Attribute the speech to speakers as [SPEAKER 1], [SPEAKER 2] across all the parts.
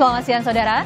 [SPEAKER 1] Selamat siang saudara.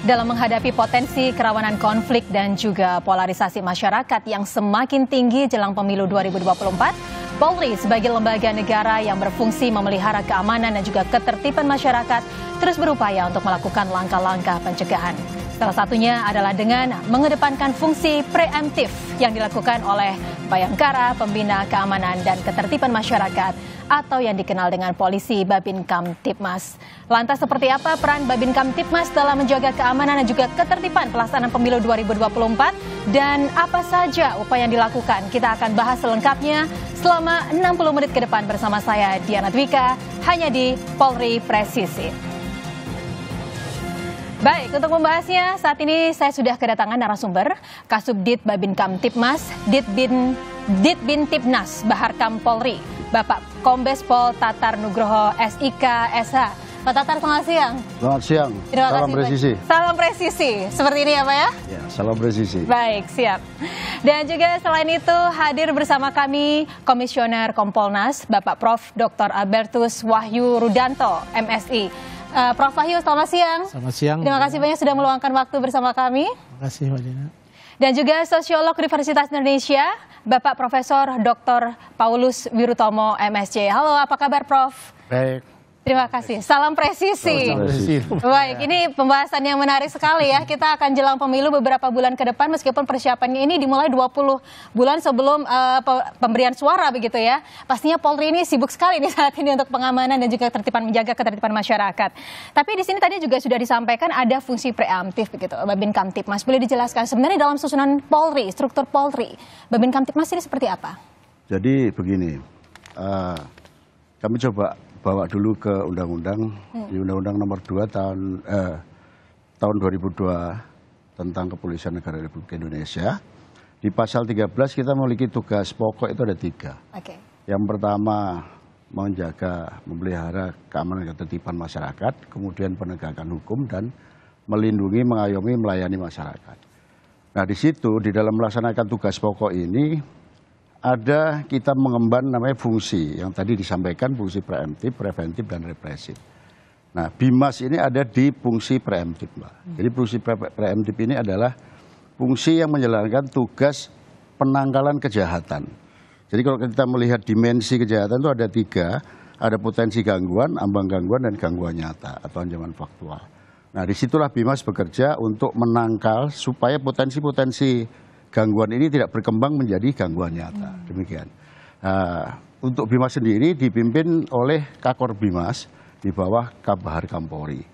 [SPEAKER 1] Dalam menghadapi potensi kerawanan konflik dan juga polarisasi masyarakat yang semakin tinggi jelang pemilu 2024, Polri sebagai lembaga negara yang berfungsi memelihara keamanan dan juga ketertiban masyarakat terus berupaya untuk melakukan langkah-langkah pencegahan. Salah satunya adalah dengan mengedepankan fungsi preemptif yang dilakukan oleh Bayangkara Pembina Keamanan dan Ketertiban Masyarakat atau yang dikenal dengan Polisi Babin Kamtibmas. Lantas seperti apa peran Babin Kamtibmas dalam menjaga keamanan dan juga ketertiban pelaksanaan pemilu 2024 dan apa saja upaya yang dilakukan? Kita akan bahas selengkapnya selama 60 menit ke depan bersama saya Diana Dwika hanya di Polri Presisi. Baik, untuk membahasnya saat ini saya sudah kedatangan narasumber Kasubdit Babin Kamtibmas, Ditbin Tipnas Baharkam Polri, Bapak Kombes Pol Tatar Nugroho SIK SH. Pak Tatar, selamat siang.
[SPEAKER 2] Selamat siang. Salam presisi.
[SPEAKER 1] Salam presisi. Seperti ini ya Pak ya?
[SPEAKER 2] Ya, salam presisi.
[SPEAKER 1] Baik, siap. Dan juga selain itu hadir bersama kami Komisioner Kompolnas, Bapak Prof. Dr. Albertus Wahyu Rudanto, MSI. Prof. Wahyu, selamat siang.
[SPEAKER 3] Selamat siang.
[SPEAKER 1] Terima kasih banyak sudah meluangkan waktu bersama kami.
[SPEAKER 3] Terima kasih, Mbak Dina.
[SPEAKER 1] Dan juga Sosiolog Universitas Indonesia, Bapak Profesor Dr. Paulus Wirutomo, MSc. Halo, apa kabar Prof?
[SPEAKER 3] Baik.
[SPEAKER 1] Terima kasih. Salam presisi. Baik, ini pembahasan yang menarik sekali ya. Kita akan jelang pemilu beberapa bulan ke depan meskipun persiapannya ini dimulai 20 bulan sebelum pemberian suara begitu ya. Pastinya Polri ini sibuk sekali nih saat ini untuk pengamanan dan juga menjaga ketertiban masyarakat. Tapi di sini tadi juga sudah disampaikan ada fungsi preemptif begitu, Babin Kamtibmas. Boleh dijelaskan sebenarnya dalam susunan Polri, struktur Polri, Babin Kamtibmas ini seperti apa?
[SPEAKER 2] Jadi begini, kami coba bawa dulu ke undang-undang, di Undang-Undang Nomor 2 tahun 2002 tentang Kepolisian Negara Republik Indonesia. Di pasal 13 kita memiliki tugas pokok itu ada 3.
[SPEAKER 1] Okay.
[SPEAKER 2] Yang pertama menjaga, memelihara keamanan dan ketertiban masyarakat, kemudian penegakan hukum dan melindungi, mengayomi, melayani masyarakat. Nah di situ di dalam melaksanakan tugas pokok ini ada kita mengemban namanya fungsi yang tadi disampaikan, fungsi preemptif, preventif, dan represif. Nah, BIMAS ini ada di fungsi preemptif, Mbak. Jadi fungsi preemptif ini adalah fungsi yang menjalankan tugas penangkalan kejahatan. Jadi kalau kita melihat dimensi kejahatan itu ada 3, ada potensi gangguan, ambang gangguan, dan gangguan nyata atau ancaman faktual. Nah, disitulah BIMAS bekerja untuk menangkal supaya potensi-potensi gangguan ini tidak berkembang menjadi gangguan nyata. Demikian. Untuk BIMAS sendiri dipimpin oleh Kakor BIMAS di bawah Baharkam Polri.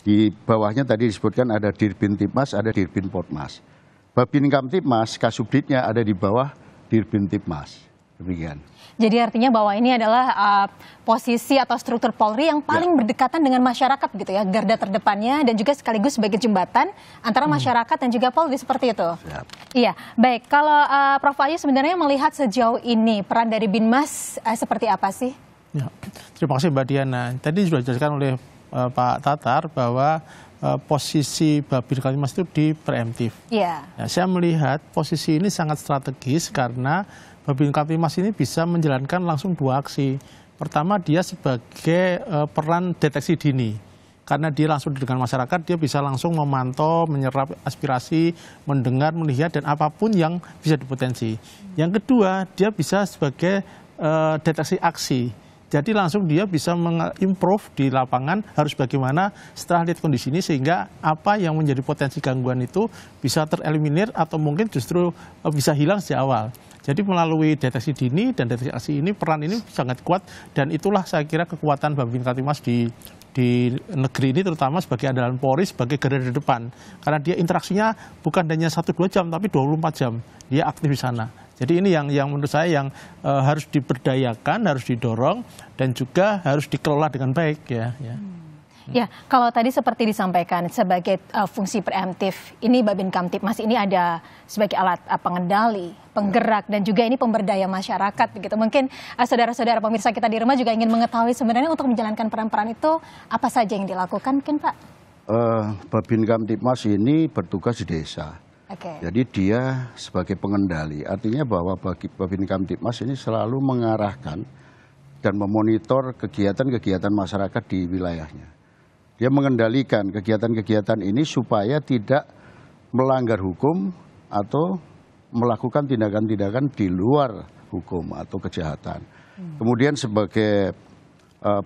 [SPEAKER 2] Di bawahnya tadi disebutkan ada Dirbin Tipmas, ada Dirbin Potmas. Babin Kamtibmas, Kasubditnya ada di bawah Dirbin Tipmas. Demikian.
[SPEAKER 1] Jadi artinya bahwa ini adalah posisi atau struktur Polri yang paling berdekatan dengan masyarakat gitu ya, garda terdepannya dan juga sekaligus sebagai jembatan antara masyarakat dan juga Polri seperti itu.
[SPEAKER 2] Siap.
[SPEAKER 1] Iya, baik. Kalau Prof. Wahyu sebenarnya melihat sejauh ini peran dari BIMAS seperti apa sih?
[SPEAKER 3] Ya, terima kasih Mbak Diana. Tadi sudah dijelaskan oleh Pak Tatar bahwa posisi Babin Kamtibmas itu di preemptif.
[SPEAKER 1] Iya.
[SPEAKER 3] Nah, saya melihat posisi ini sangat strategis karena Babin Kamtibmas ini bisa menjalankan langsung 2 aksi. Pertama, dia sebagai peran deteksi dini. Karena dia langsung dengan masyarakat, dia bisa langsung memantau, menyerap aspirasi, mendengar, melihat, dan apapun yang bisa dipotensi. Yang kedua, dia bisa sebagai deteksi aksi. Jadi langsung dia bisa mengimprove di lapangan harus bagaimana setelah lihat kondisi ini sehingga apa yang menjadi potensi gangguan itu bisa tereliminir atau mungkin justru bisa hilang sejak awal. Jadi melalui deteksi dini dan deteksi aksi ini peran ini sangat kuat dan itulah saya kira kekuatan Babin Kamtibmas di negeri ini terutama sebagai andalan Polri sebagai garda depan. Karena dia interaksinya bukan hanya 1-2 jam tapi 24 jam dia aktif di sana. Jadi ini yang menurut saya yang harus diberdayakan, harus didorong dan juga harus dikelola dengan baik ya.
[SPEAKER 1] Ya, kalau tadi seperti disampaikan sebagai fungsi preemptif, ini Babin Kamtibmas ini ada sebagai alat pengendali, penggerak dan juga ini pemberdaya masyarakat begitu. Mungkin saudara-saudara pemirsa kita di rumah juga ingin mengetahui sebenarnya untuk menjalankan peran-peran itu apa saja yang dilakukan mungkin Pak?
[SPEAKER 2] Babin Kamtibmas ini bertugas di desa.
[SPEAKER 1] Okay.
[SPEAKER 2] Jadi dia sebagai pengendali, artinya bahwa Babin Kamtibmas ini selalu mengarahkan dan memonitor kegiatan-kegiatan masyarakat di wilayahnya. Dia mengendalikan kegiatan-kegiatan ini supaya tidak melanggar hukum atau melakukan tindakan-tindakan di luar hukum atau kejahatan. Kemudian sebagai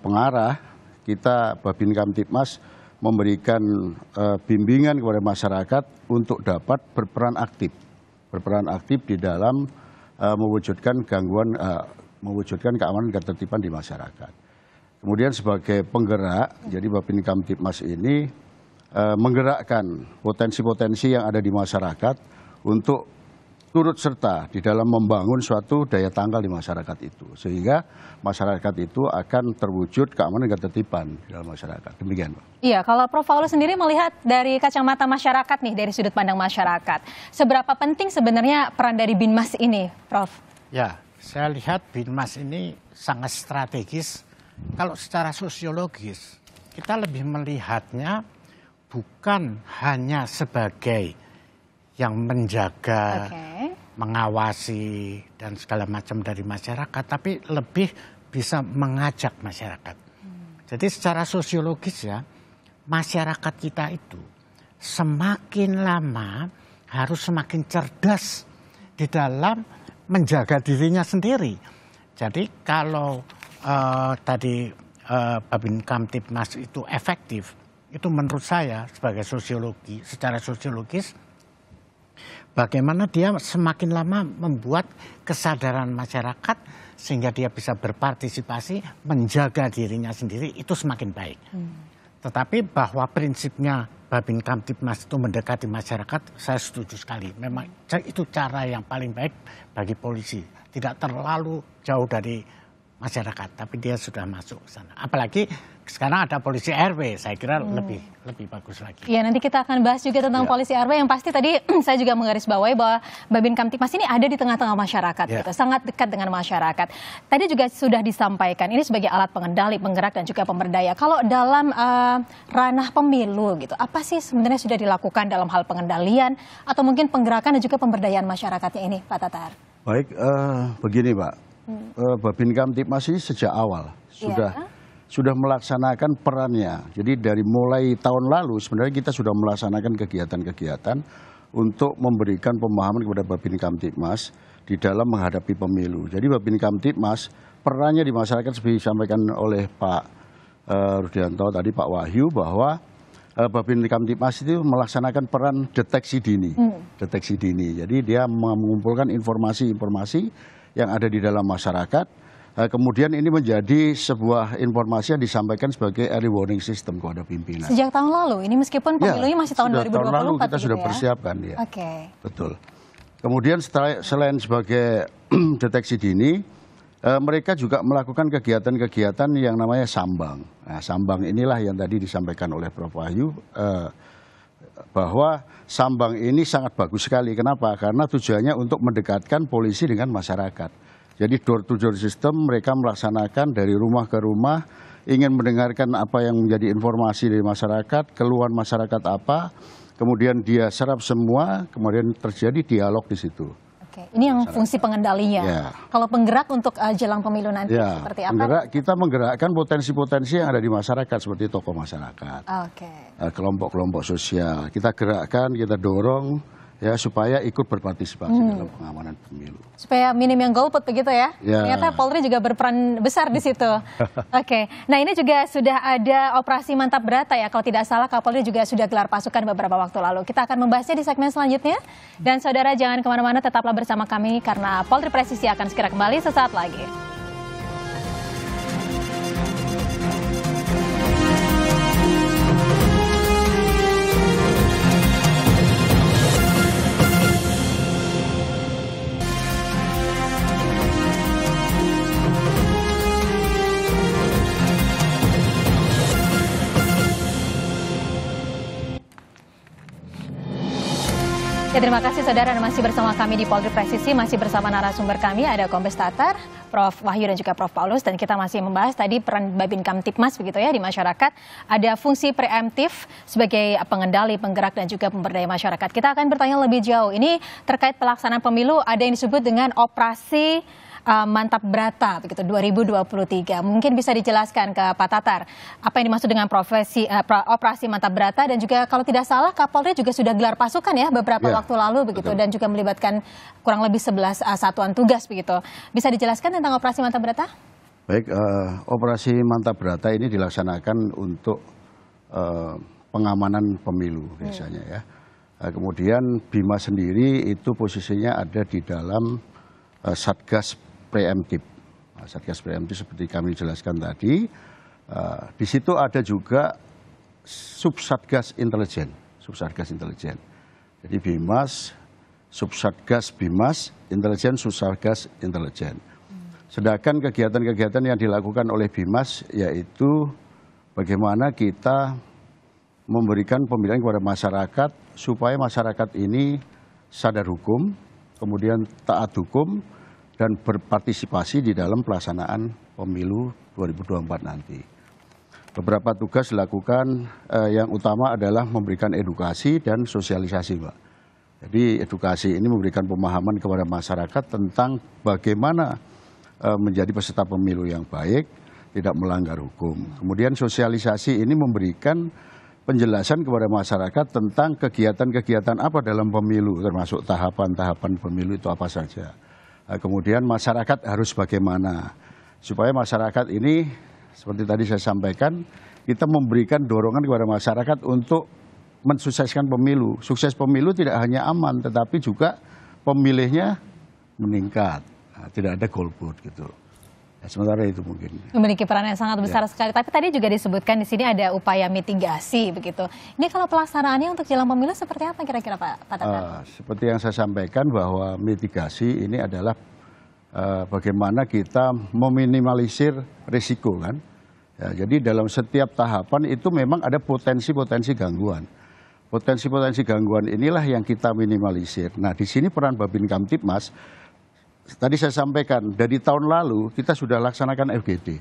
[SPEAKER 2] pengarah, kita Babin Kamtibmas memberikan bimbingan kepada masyarakat untuk dapat berperan aktif di dalam mewujudkan keamanan dan ketertiban di masyarakat. Kemudian sebagai penggerak, jadi Babin Kamtibmas ini menggerakkan potensi-potensi yang ada di masyarakat untuk turut serta di dalam membangun suatu daya tangkal di masyarakat itu. Sehingga masyarakat itu akan terwujud keamanan dan ketertiban di dalam masyarakat. Demikian, Pak.
[SPEAKER 1] Iya, kalau Prof. Paulus sendiri melihat dari kacamata masyarakat nih, dari sudut pandang masyarakat, seberapa penting sebenarnya peran dari Binmas ini, Prof?
[SPEAKER 4] Ya, saya lihat Binmas ini sangat strategis. Kalau secara sosiologis, kita lebih melihatnya bukan hanya sebagai yang menjaga, mengawasi, dan segala macam dari masyarakat, tapi lebih bisa mengajak masyarakat. Jadi secara sosiologis ya, masyarakat kita itu semakin lama harus semakin cerdas di dalam menjaga dirinya sendiri. Jadi kalau tadi Babin Kamtibmas itu efektif, itu menurut saya sebagai sosiologi, secara sosiologis, bagaimana dia semakin lama membuat kesadaran masyarakat sehingga dia bisa berpartisipasi, menjaga dirinya sendiri, itu semakin baik. Tetapi bahwa prinsipnya Babin Kamtibmas itu mendekati masyarakat, saya setuju sekali. Memang itu cara yang paling baik bagi polisi. Tidak terlalu jauh dari masyarakat, tapi dia sudah masuk ke sana. Apalagi sekarang ada polisi RW, saya kira lebih bagus lagi. Ya,
[SPEAKER 1] nanti kita akan bahas juga tentang polisi RW yang pasti tadi saya juga menggarisbawahi bahwa Babin Kamtibmas ini ada di tengah-tengah masyarakat, gitu, sangat dekat dengan masyarakat. Tadi juga sudah disampaikan ini sebagai alat pengendali, penggerak dan juga pemberdaya. Kalau dalam ranah pemilu gitu, apa sih sebenarnya sudah dilakukan dalam hal pengendalian atau mungkin penggerakan dan juga pemberdayaan masyarakatnya ini, Pak Tatar?
[SPEAKER 2] Baik, begini Pak. Babin Kamtibmas ini sejak awal sudah melaksanakan perannya. Jadi dari mulai tahun lalu sebenarnya kita sudah melaksanakan kegiatan-kegiatan untuk memberikan pemahaman kepada Babin Kamtibmas di dalam menghadapi pemilu. Jadi Babin Kamtibmas perannya di masyarakat seperti disampaikan oleh Pak Rudianto tadi, Pak Wahyu, bahwa Babin Kamtibmas itu melaksanakan peran deteksi dini. Deteksi dini. Jadi dia mengumpulkan informasi-informasi yang ada di dalam masyarakat, kemudian ini menjadi sebuah informasi yang disampaikan sebagai early warning system kepada pimpinan.
[SPEAKER 1] Sejak tahun lalu, ini meskipun pemilunya masih tahun 2024.
[SPEAKER 2] Tahun lalu kita sudah persiapkan ya. Betul. Kemudian selain sebagai deteksi dini, mereka juga melakukan kegiatan-kegiatan yang namanya sambang. Nah, sambang inilah yang tadi disampaikan oleh Prof. Wahyu, bahwa sambang ini sangat bagus sekali. Kenapa? Karena tujuannya untuk mendekatkan polisi dengan masyarakat. Jadi door to door system, mereka melaksanakan dari rumah ke rumah, ingin mendengarkan apa yang menjadi informasi dari masyarakat, keluhan masyarakat apa, kemudian dia serap semua, kemudian terjadi dialog di situ.
[SPEAKER 1] Ini yang fungsi pengendalinya. Kalau penggerak untuk jelang pemilu nanti seperti apa?
[SPEAKER 2] Kita menggerakkan potensi-potensi yang ada di masyarakat seperti tokoh masyarakat, kelompok-kelompok sosial. Kita gerakkan, kita dorong ya supaya ikut berpartisipasi dalam pengamanan pemilu.
[SPEAKER 1] Supaya minim yang golput begitu ya? Ternyata Polri juga berperan besar di situ. Nah ini juga sudah ada operasi Mantap Berata ya, kalau tidak salah Kapolri juga sudah gelar pasukan beberapa waktu lalu. Kita akan membahasnya di segmen selanjutnya. Dan saudara jangan kemana-mana, tetaplah bersama kami karena Polri Presisi akan segera kembali sesaat lagi. Ya, terima kasih saudara masih bersama kami di Polri Presisi, masih bersama narasumber kami ada Kombes Tatar, Prof. Wahyu dan juga Prof. Paulus, dan kita masih membahas tadi peran Babin Kamtibmas begitu ya di masyarakat. Ada fungsi preemptif sebagai pengendali, penggerak dan juga pemberdaya masyarakat. Kita akan bertanya lebih jauh. Ini terkait pelaksanaan pemilu, ada yang disebut dengan operasi Mantap Brata begitu 2023. Mungkin bisa dijelaskan ke Pak Tatar apa yang dimaksud dengan operasi Mantap Brata, dan juga kalau tidak salah Kapolri juga sudah gelar pasukan ya beberapa waktu lalu begitu, dan juga melibatkan kurang lebih 11 satuan tugas begitu. Bisa dijelaskan tentang operasi Mantap Brata?
[SPEAKER 2] Baik, operasi Mantap Brata ini dilaksanakan untuk pengamanan pemilu biasanya ya. Kemudian BIMA sendiri itu posisinya ada di dalam Satgas Preemptif. Satgas Preemptif seperti kami jelaskan tadi. Di situ ada juga Subsatgas Intelijen. Jadi BIMAS, Subsatgas BIMAS, Intelijen, Subsatgas Intelijen. Sedangkan kegiatan-kegiatan yang dilakukan oleh BIMAS yaitu bagaimana kita memberikan pembinaan kepada masyarakat supaya masyarakat ini sadar hukum, kemudian taat hukum, dan berpartisipasi di dalam pelaksanaan pemilu 2024 nanti. Beberapa tugas dilakukan, yang utama adalah memberikan edukasi dan sosialisasi, Pak. Jadi edukasi ini memberikan pemahaman kepada masyarakat tentang bagaimana menjadi peserta pemilu yang baik, tidak melanggar hukum. Kemudian sosialisasi ini memberikan penjelasan kepada masyarakat tentang kegiatan-kegiatan apa dalam pemilu, termasuk tahapan-tahapan pemilu itu apa saja. Kemudian masyarakat harus bagaimana, supaya masyarakat ini, seperti tadi saya sampaikan, kita memberikan dorongan kepada masyarakat untuk mensukseskan pemilu. Sukses pemilu tidak hanya aman, tetapi juga pemilihnya meningkat, tidak ada golput gitu. Sementara itu mungkin
[SPEAKER 1] memiliki peran yang sangat besar sekali. Tapi tadi juga disebutkan di sini ada upaya mitigasi begitu. Ini kalau pelaksanaannya untuk jelang pemilu seperti apa kira-kira Pak Tatar?
[SPEAKER 2] Seperti yang saya sampaikan bahwa mitigasi ini adalah bagaimana kita meminimalisir risiko kan. Ya, jadi dalam setiap tahapan itu memang ada potensi-potensi gangguan. Potensi-potensi gangguan inilah yang kita minimalisir. Nah di sini peran Babin Kamtibmas. Tadi saya sampaikan, dari tahun lalu kita sudah laksanakan FGD.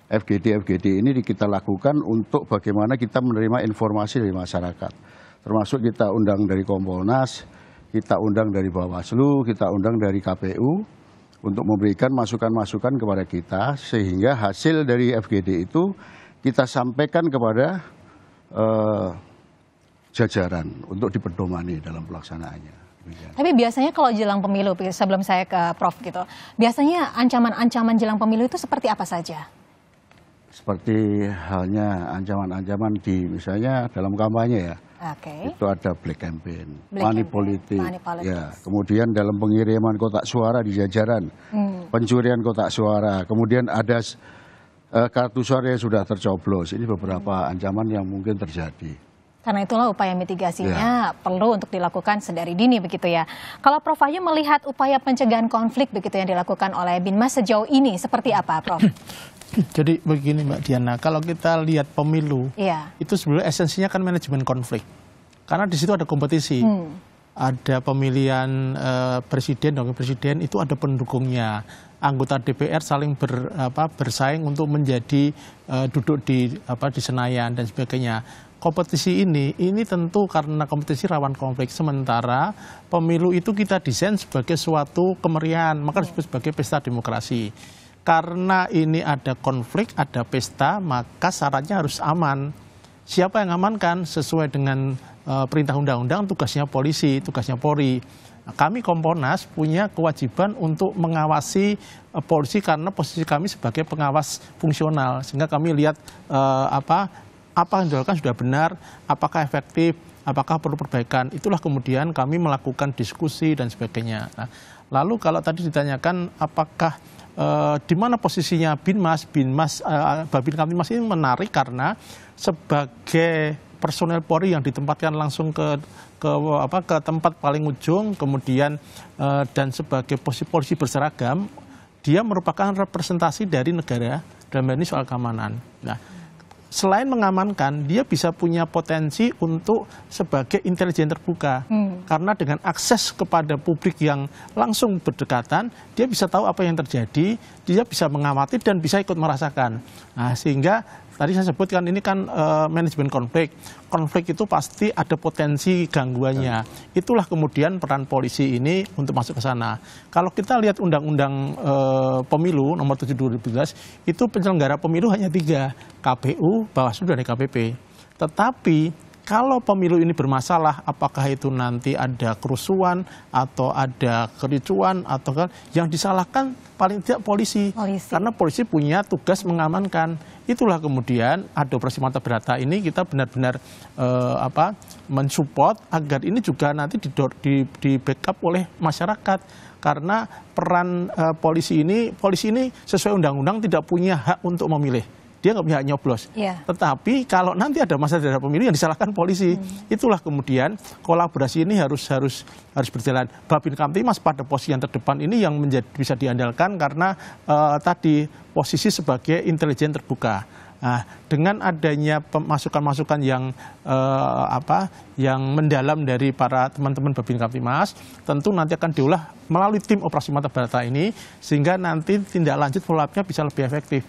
[SPEAKER 2] FGD ini kita lakukan untuk bagaimana kita menerima informasi dari masyarakat. Termasuk kita undang dari Kompolnas, kita undang dari Bawaslu, kita undang dari KPU untuk memberikan masukan-masukan kepada kita, sehingga hasil dari FGD itu kita sampaikan kepada jajaran untuk dipedomani dalam pelaksanaannya.
[SPEAKER 1] Tapi biasanya kalau jelang pemilu, sebelum saya ke Prof gitu, biasanya ancaman-ancaman jelang pemilu itu seperti apa saja?
[SPEAKER 2] Seperti halnya ancaman-ancaman di misalnya dalam kampanye ya. Itu ada black campaign, money politik. Ya, kemudian dalam pengiriman kotak suara di jajaran, pencurian kotak suara, kemudian ada kartu suara yang sudah tercoblos. Ini beberapa ancaman yang mungkin terjadi.
[SPEAKER 1] Karena itulah upaya mitigasinya perlu untuk dilakukan sedari dini begitu ya. Kalau Prof Wahyu melihat upaya pencegahan konflik begitu yang dilakukan oleh BINMAS sejauh ini seperti apa, Prof?
[SPEAKER 3] Jadi begini Mbak Diana, kalau kita lihat pemilu, itu sebenarnya esensinya kan manajemen konflik. Karena di situ ada kompetisi. Ada pemilihan presiden, wakil presiden, itu ada pendukungnya. Anggota DPR saling bersaing untuk menjadi duduk di Senayan dan sebagainya. Kompetisi ini tentu karena kompetisi rawan konflik. Sementara pemilu itu kita desain sebagai suatu kemeriahan, maka disebut sebagai pesta demokrasi. Karena ini ada konflik, ada pesta, maka syaratnya harus aman. Siapa yang amankan? Sesuai dengan perintah undang-undang, tugasnya polisi, tugasnya Polri. Nah, kami Kompolnas punya kewajiban untuk mengawasi polisi karena posisi kami sebagai pengawas fungsional. Sehingga kami lihat apa yang dilakukan sudah benar, apakah efektif, apakah perlu perbaikan. Itulah kemudian kami melakukan diskusi dan sebagainya. Nah, lalu kalau tadi ditanyakan apakah di mana posisinya BINMAS, Babin Kamtibmas ini menarik karena sebagai personel Polri yang ditempatkan langsung ke tempat paling ujung, kemudian dan sebagai polisi berseragam, dia merupakan representasi dari negara dalam hal ini soal keamanan. Nah, selain mengamankan, dia bisa punya potensi untuk sebagai intelijen terbuka. Karena dengan akses kepada publik yang langsung berdekatan, dia bisa tahu apa yang terjadi, dia bisa mengamati dan bisa ikut merasakan. Nah, sehingga Tadi saya sebutkan ini kan manajemen konflik. Konflik itu pasti ada potensi gangguannya. Itulah kemudian peran polisi ini untuk masuk ke sana. Kalau kita lihat Undang-Undang Pemilu nomor 7 2012, itu penyelenggara pemilu hanya 3, KPU, Bawaslu, dan DKPP. Tetapi kalau pemilu ini bermasalah, apakah itu nanti ada kerusuhan atau ada kericuan atau yang disalahkan paling tidak polisi. Karena polisi punya tugas mengamankan. Itulah kemudian ada operasi mata berata ini kita benar-benar mensupport agar ini juga nanti di backup oleh masyarakat. Karena peran polisi ini sesuai undang-undang tidak punya hak untuk memilih. Dia nggak punya hak nyoblos. Tetapi kalau nanti ada masalah dalam pemilu yang disalahkan polisi, itulah kemudian kolaborasi ini harus berjalan. Babin Kamtibmas pada posisi yang terdepan ini yang bisa diandalkan karena tadi posisi sebagai intelijen terbuka. Nah, dengan adanya masukan-masukan yang mendalam dari para teman-teman Babin Kamtibmas, tentu nanti akan diolah melalui tim operasi mata berata ini sehingga nanti tindak lanjut follow up-nya bisa lebih efektif.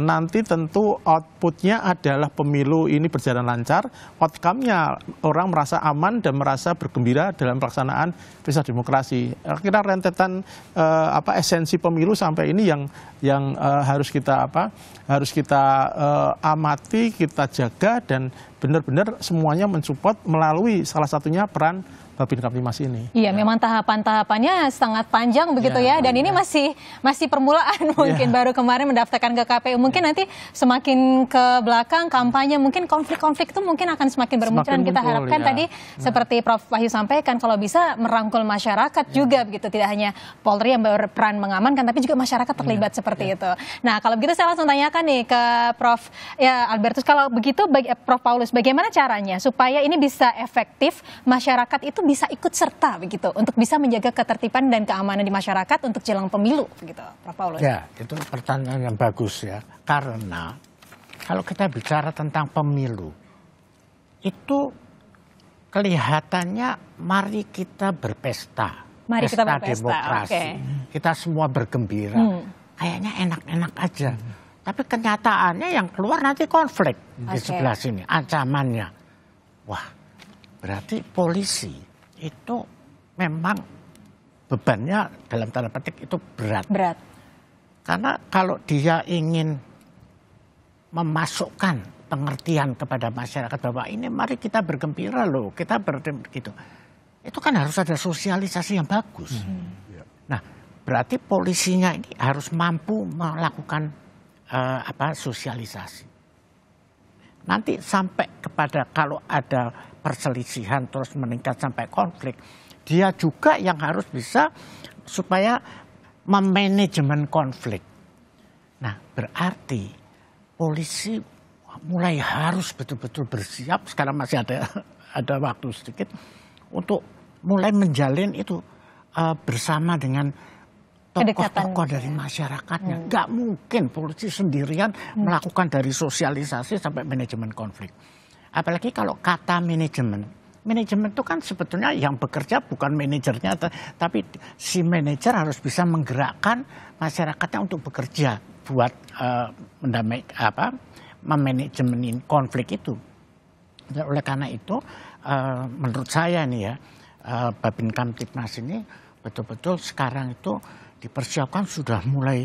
[SPEAKER 3] Nanti tentu outputnya adalah pemilu ini berjalan lancar, outcome-nya orang merasa aman dan merasa bergembira dalam pelaksanaan pesta demokrasi. Kira rentetan esensi pemilu sampai ini yang harus kita amati, kita jaga dan benar-benar semuanya mensupport melalui salah satunya peran Babin Kamtibmas ini. Iya, memang tahapan-tahapannya sangat panjang begitu ya, dan ini masih permulaan mungkin baru kemarin mendaftarkan ke KPU. Mungkin nanti semakin ke belakang kampanye mungkin konflik-konflik itu mungkin akan semakin bermunculan. Kita harapkan tadi seperti Prof. Wahyu sampaikan kalau bisa merangkul masyarakat juga begitu, tidak hanya Polri yang berperan mengamankan tapi juga masyarakat terlibat seperti itu. Nah, kalau begitu saya langsung tanyakan nih ke Prof. Albertus, kalau begitu Prof. Paulus, bagaimana caranya supaya ini bisa efektif, masyarakat itu bisa ikut serta begitu untuk bisa menjaga ketertiban dan keamanan di masyarakat untuk jelang pemilu begitu, Prof. Paulus? Ya, itu pertanyaan yang bagus ya. Karena kalau kita bicara tentang pemilu, itu kelihatannya mari kita berpesta. Mari kita berpesta, demokrasi. Kita semua bergembira. Kayaknya enak-enak aja. Tapi kenyataannya yang keluar nanti konflik di sebelah sini, ancamannya. Wah, berarti polisi itu memang bebannya dalam tanda petik itu berat. Karena kalau dia ingin memasukkan pengertian kepada masyarakat bahwa ini mari kita bergembira loh, kita gitu. Itu kan harus ada sosialisasi yang bagus. Nah, berarti polisinya ini harus mampu melakukan sosialisasi. Nanti sampai kepada kalau ada perselisihan terus meningkat sampai konflik, dia juga yang harus bisa supaya memanajemen konflik. Nah, berarti polisi mulai harus betul-betul bersiap, sekarang masih ada waktu sedikit untuk mulai menjalin itu bersama dengan tokoh-tokoh dari masyarakatnya. Nggak mungkin polisi sendirian melakukan dari sosialisasi sampai manajemen konflik. Apalagi kalau kata manajemen itu kan sebetulnya yang bekerja bukan manajernya, tapi si manajer harus bisa menggerakkan masyarakatnya untuk bekerja buat memanajemen konflik itu. Dan oleh karena itu, menurut saya nih ya, Babin Kamtibmas ini betul-betul sekarang itu dipersiapkan sudah mulai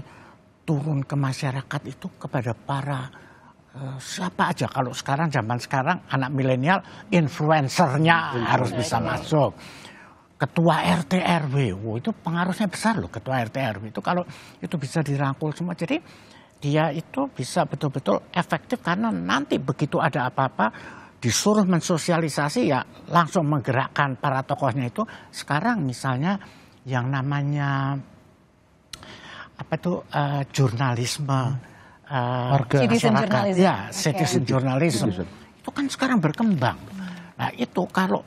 [SPEAKER 3] turun ke masyarakat itu kepada para siapa aja. Kalau sekarang zaman sekarang anak milenial influencernya harus bisa masuk. Ketua RT RW, itu pengaruhnya besar loh ketua RT RW itu kalau itu bisa dirangkul semua. Jadi dia itu bisa betul-betul efektif karena nanti begitu ada apa-apa disuruh mensosialisasi ya langsung menggerakkan para tokohnya itu. Sekarang misalnya yang namanya jurnalisme masyarakat, citizen journalism itu kan sekarang berkembang. Nah itu kalau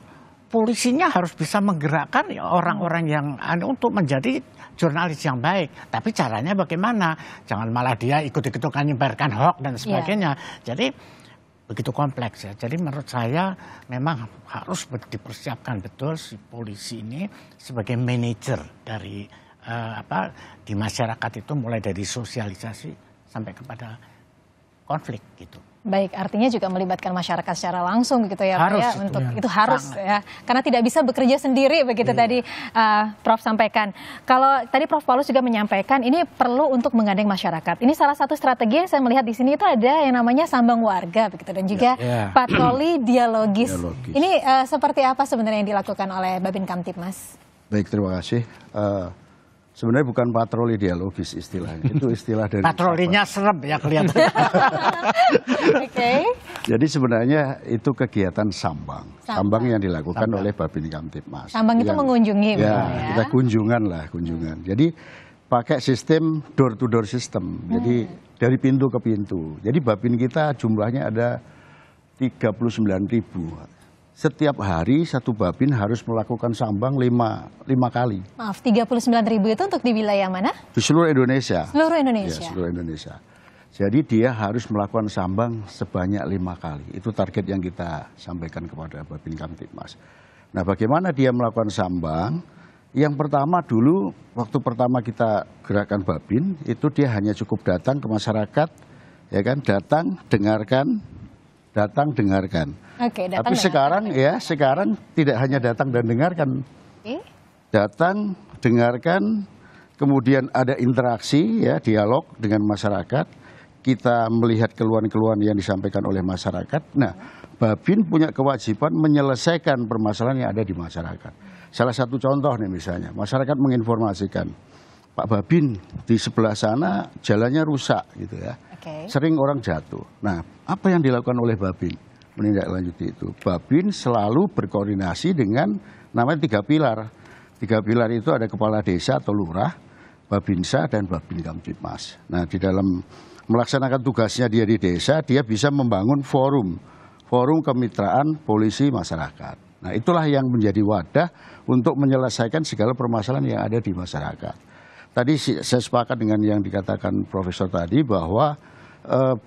[SPEAKER 3] polisinya harus bisa menggerakkan orang-orang yang untuk menjadi jurnalis yang baik. Tapi caranya bagaimana? Jangan malah dia ikut-ikutan menyebarkan hoax dan sebagainya. Jadi begitu kompleks ya. Jadi menurut saya memang harus dipersiapkan betul si polisi ini sebagai manajer dari di masyarakat itu mulai dari sosialisasi sampai kepada
[SPEAKER 4] konflik gitu.
[SPEAKER 1] Baik, artinya juga melibatkan masyarakat secara langsung gitu ya,
[SPEAKER 4] harus,
[SPEAKER 1] Pak ya,
[SPEAKER 4] itu.
[SPEAKER 1] untuk itu harus ya, karena tidak bisa bekerja sendiri begitu tadi Prof sampaikan. Kalau tadi Prof Paulus juga menyampaikan ini perlu untuk menggandeng masyarakat. Ini salah satu strategi yang saya melihat di sini itu ada yang namanya sambang warga begitu dan juga patroli dialogis. Ini seperti apa sebenarnya yang dilakukan oleh Babin Kamtibmas?
[SPEAKER 2] Baik, terima kasih. Sebenarnya bukan patroli dialogis istilahnya, itu istilah dari
[SPEAKER 4] patrolinya serem ya kelihatan.
[SPEAKER 1] Oke.
[SPEAKER 2] Jadi sebenarnya itu kegiatan sambang yang dilakukan oleh Babin Kamtibmas.
[SPEAKER 1] Sambang itu mengunjungi,
[SPEAKER 2] ya, kita kunjungan. Jadi pakai sistem door to door system, jadi dari pintu ke pintu. Jadi Babin kita jumlahnya ada 39.000. Setiap hari satu Babin harus melakukan sambang 5 kali.
[SPEAKER 1] Maaf, 39.000 itu untuk di wilayah mana?
[SPEAKER 2] Di seluruh Indonesia.
[SPEAKER 1] Seluruh Indonesia.
[SPEAKER 2] Ya, seluruh Indonesia. Jadi dia harus melakukan sambang sebanyak 5 kali. Itu target yang kita sampaikan kepada Babin Kamtibmas. Nah, bagaimana dia melakukan sambang? Yang pertama dulu, waktu pertama kita gerakan Babin, itu dia hanya cukup datang ke masyarakat, ya kan? Datang, dengarkan.
[SPEAKER 1] Oke,
[SPEAKER 2] tapi sekarang tidak hanya datang dan dengarkan. Datang, dengarkan, kemudian ada interaksi ya, dialog dengan masyarakat. Kita melihat keluhan-keluhan yang disampaikan oleh masyarakat. Nah, Babin punya kewajiban menyelesaikan permasalahan yang ada di masyarakat. Salah satu contoh nih misalnya, masyarakat menginformasikan, Pak Babin di sebelah sana jalannya rusak gitu ya. Sering orang jatuh. Nah, apa yang dilakukan oleh Babin? Menindaklanjuti itu. Babin selalu berkoordinasi dengan namanya 3 pilar. 3 pilar itu ada kepala desa atau lurah, Babinsa dan Babin Kamtibmas. Nah, di dalam melaksanakan tugasnya dia di desa, dia bisa membangun forum kemitraan polisi masyarakat. Nah, itulah yang menjadi wadah untuk menyelesaikan segala permasalahan yang ada di masyarakat. Tadi saya sepakat dengan yang dikatakan Profesor tadi bahwa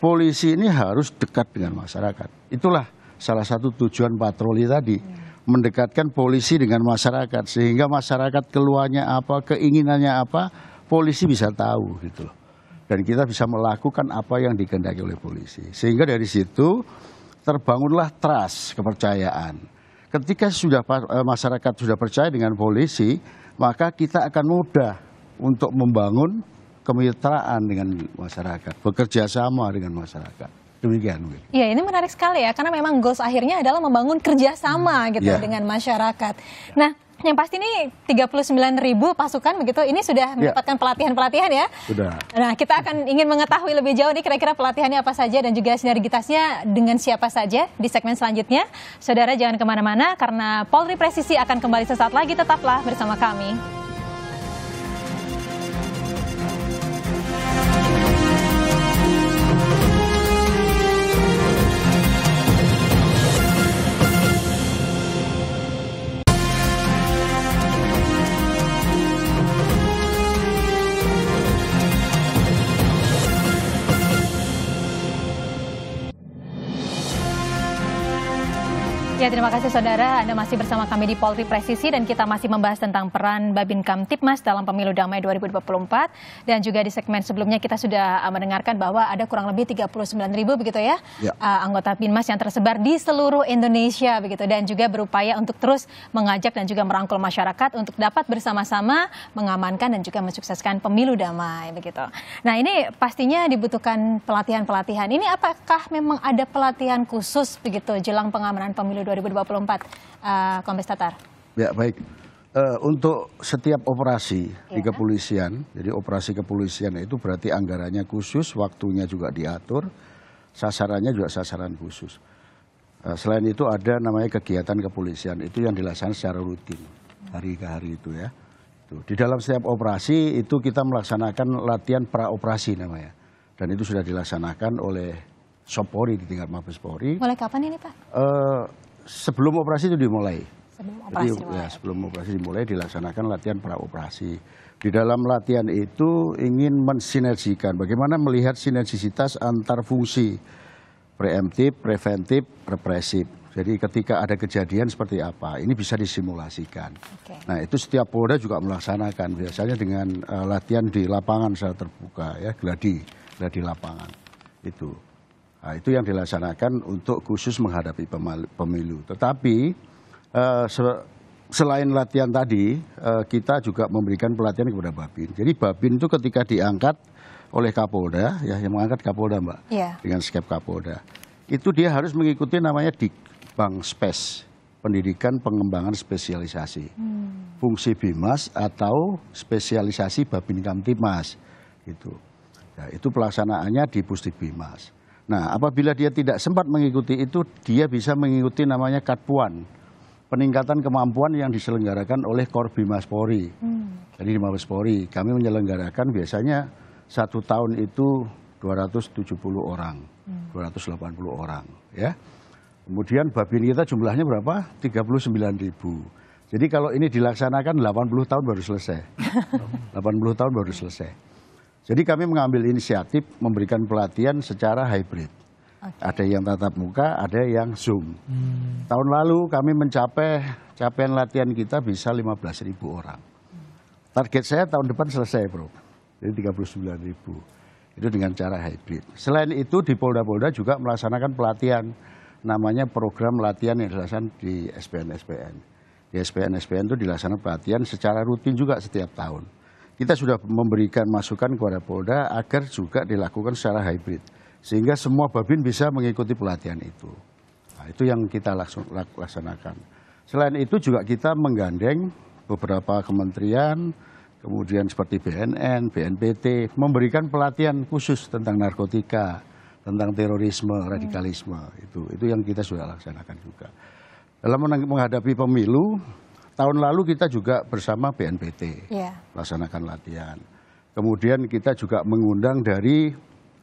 [SPEAKER 2] polisi ini harus dekat dengan masyarakat. Itulah salah satu tujuan patroli tadi, mendekatkan polisi dengan masyarakat sehingga masyarakat keluarnya apa, keinginannya apa, polisi bisa tahu gitu loh. Dan kita bisa melakukan apa yang dikehendaki oleh polisi. Sehingga dari situ terbangunlah trust, kepercayaan. Ketika masyarakat sudah percaya dengan polisi, maka kita akan mudah untuk membangun kemitraan dengan masyarakat, bekerja sama dengan masyarakat. Demikian.
[SPEAKER 1] Iya, ini menarik sekali ya, karena memang goals akhirnya adalah membangun kerjasama gitu dengan masyarakat. Nah, yang pasti ini 39.000 pasukan begitu, ini sudah mendapatkan pelatihan-pelatihan ya?
[SPEAKER 2] Sudah.
[SPEAKER 1] Nah, kita akan ingin mengetahui lebih jauh nih kira-kira pelatihannya apa saja dan juga sinergitasnya dengan siapa saja di segmen selanjutnya. Saudara jangan kemana-mana karena Polri Presisi akan kembali sesaat lagi, tetaplah bersama kami. Ya, terima kasih saudara, Anda masih bersama kami di Polri Presisi dan kita masih membahas tentang peran Babin Kamtibmas dalam Pemilu Damai 2024. Dan juga di segmen sebelumnya kita sudah mendengarkan bahwa ada kurang lebih 39.000 begitu ya, anggota Binmas yang tersebar di seluruh Indonesia begitu, dan juga berupaya untuk terus mengajak dan juga merangkul masyarakat untuk dapat bersama-sama mengamankan dan juga mensukseskan Pemilu Damai begitu. Nah, ini pastinya dibutuhkan pelatihan-pelatihan. Ini apakah memang ada pelatihan khusus begitu jelang pengamanan Pemilu 2024, Kombes Tatar?
[SPEAKER 2] Ya, baik. Untuk setiap operasi di kepolisian, jadi operasi kepolisian itu berarti anggarannya khusus, waktunya juga diatur, sasarannya juga sasaran khusus. Selain itu ada namanya kegiatan kepolisian, itu yang dilaksanakan secara rutin, hari ke hari itu ya. Di dalam setiap operasi itu kita melaksanakan latihan pra-operasi namanya. Dan itu sudah dilaksanakan oleh Sopori di tingkat Mabes Polri.
[SPEAKER 1] Mulai kapan ini Pak?
[SPEAKER 2] Sebelum operasi itu dimulai.
[SPEAKER 1] Sebelum
[SPEAKER 2] operasi dimulai dilaksanakan latihan pra-operasi. Di dalam latihan itu ingin mensinergikan bagaimana melihat sinergisitas antar fungsi preemptif, preventif, represif. Jadi ketika ada kejadian seperti apa, ini bisa disimulasikan. Nah, itu setiap Polda juga melaksanakan biasanya dengan latihan di lapangan secara terbuka ya, gladi lapangan itu. Nah, itu yang dilaksanakan untuk khusus menghadapi pemilu. Tetapi selain latihan tadi, kita juga memberikan pelatihan kepada Babin. Jadi Babin itu ketika diangkat oleh Kapolda, ya yang mengangkat Kapolda Mbak, dengan skep Kapolda, itu dia harus mengikuti namanya Dikbangspes, pendidikan pengembangan spesialisasi, fungsi Bimas atau spesialisasi Babin Kamtibmas, gitu. Nah, itu pelaksanaannya di Pusdik Bimas. Nah, apabila dia tidak sempat mengikuti itu, dia bisa mengikuti namanya Katpuan, peningkatan kemampuan yang diselenggarakan oleh Korbimas Polri. Jadi di Mabes Polri, kami menyelenggarakan biasanya 1 tahun itu 270 orang, 280 orang, ya. Kemudian Babin kita jumlahnya berapa? 39.000. Jadi kalau ini dilaksanakan 80 tahun baru selesai. 80 tahun baru selesai. Jadi kami mengambil inisiatif memberikan pelatihan secara hybrid. Ada yang tatap muka, ada yang Zoom. Tahun lalu kami mencapai capaian latihan kita bisa 15.000 orang. Target saya tahun depan selesai, Bro. Jadi 39.000. Itu dengan cara hybrid. Selain itu di Polda-Polda juga melaksanakan pelatihan. Namanya program latihan yang dilaksanakan di SPN-SPN. Di SPN-SPN itu dilaksanakan pelatihan secara rutin juga setiap tahun. Kita sudah memberikan masukan kepada Polda agar juga dilakukan secara hybrid. Sehingga semua Babin bisa mengikuti pelatihan itu. Nah, itu yang kita laksanakan. Selain itu juga kita menggandeng beberapa kementerian, kemudian seperti BNN, BNPT, memberikan pelatihan khusus tentang narkotika, tentang terorisme, radikalisme, itu yang kita sudah laksanakan juga. Dalam menghadapi pemilu, tahun lalu kita juga bersama BNPT laksanakan latihan. Kemudian kita juga mengundang dari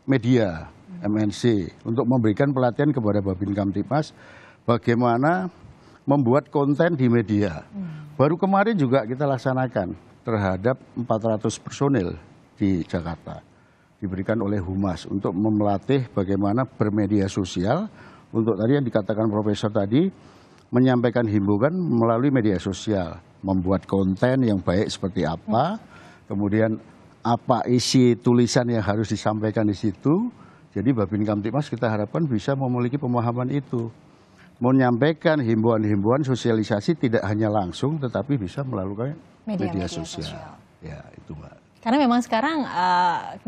[SPEAKER 2] media, MNC, untuk memberikan pelatihan kepada Babin Kamtibmas bagaimana membuat konten di media. Baru kemarin juga kita laksanakan terhadap 400 personil di Jakarta. Diberikan oleh Humas untuk melatih bagaimana bermedia sosial untuk tadi yang dikatakan Profesor tadi, menyampaikan himbauan melalui media sosial, membuat konten yang baik seperti apa, kemudian apa isi tulisan yang harus disampaikan di situ. Jadi Babin Kamtibmas kita harapkan bisa memiliki pemahaman itu, menyampaikan himbauan-himbauan sosialisasi tidak hanya langsung tetapi bisa melalui media sosial. Ya, itu Mbak.
[SPEAKER 1] Karena memang sekarang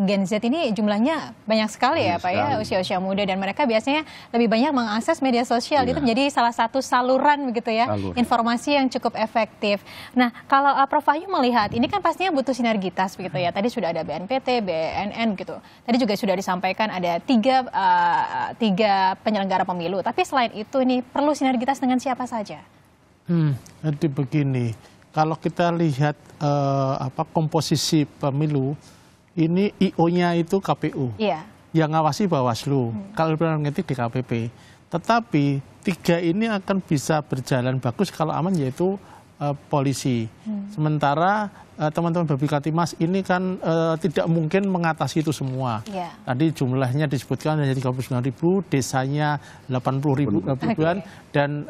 [SPEAKER 1] Gen Z ini jumlahnya banyak sekali ya Pak ya, usia-usia muda, dan mereka biasanya lebih banyak mengakses media sosial. Itu menjadi salah satu saluran begitu ya, informasi yang cukup efektif. Nah, kalau Prof Wahyu melihat ini kan pastinya butuh sinergitas begitu ya. Tadi sudah ada BNPT, BNN gitu. Tadi juga sudah disampaikan ada tiga penyelenggara pemilu. Tapi selain itu ini perlu sinergitas dengan siapa saja?
[SPEAKER 3] Jadi begini. Kalau kita lihat komposisi pemilu, ini IO-nya itu KPU, yang ngawasi Bawaslu, kalau ngetik DKPP. Tetapi 3 ini akan bisa berjalan bagus kalau aman, yaitu polisi. Sementara teman-teman Babin Kamtibmas ini kan tidak mungkin mengatasi itu semua. Tadi jumlahnya disebutkan hanya 39.000, desanya 80.000 dan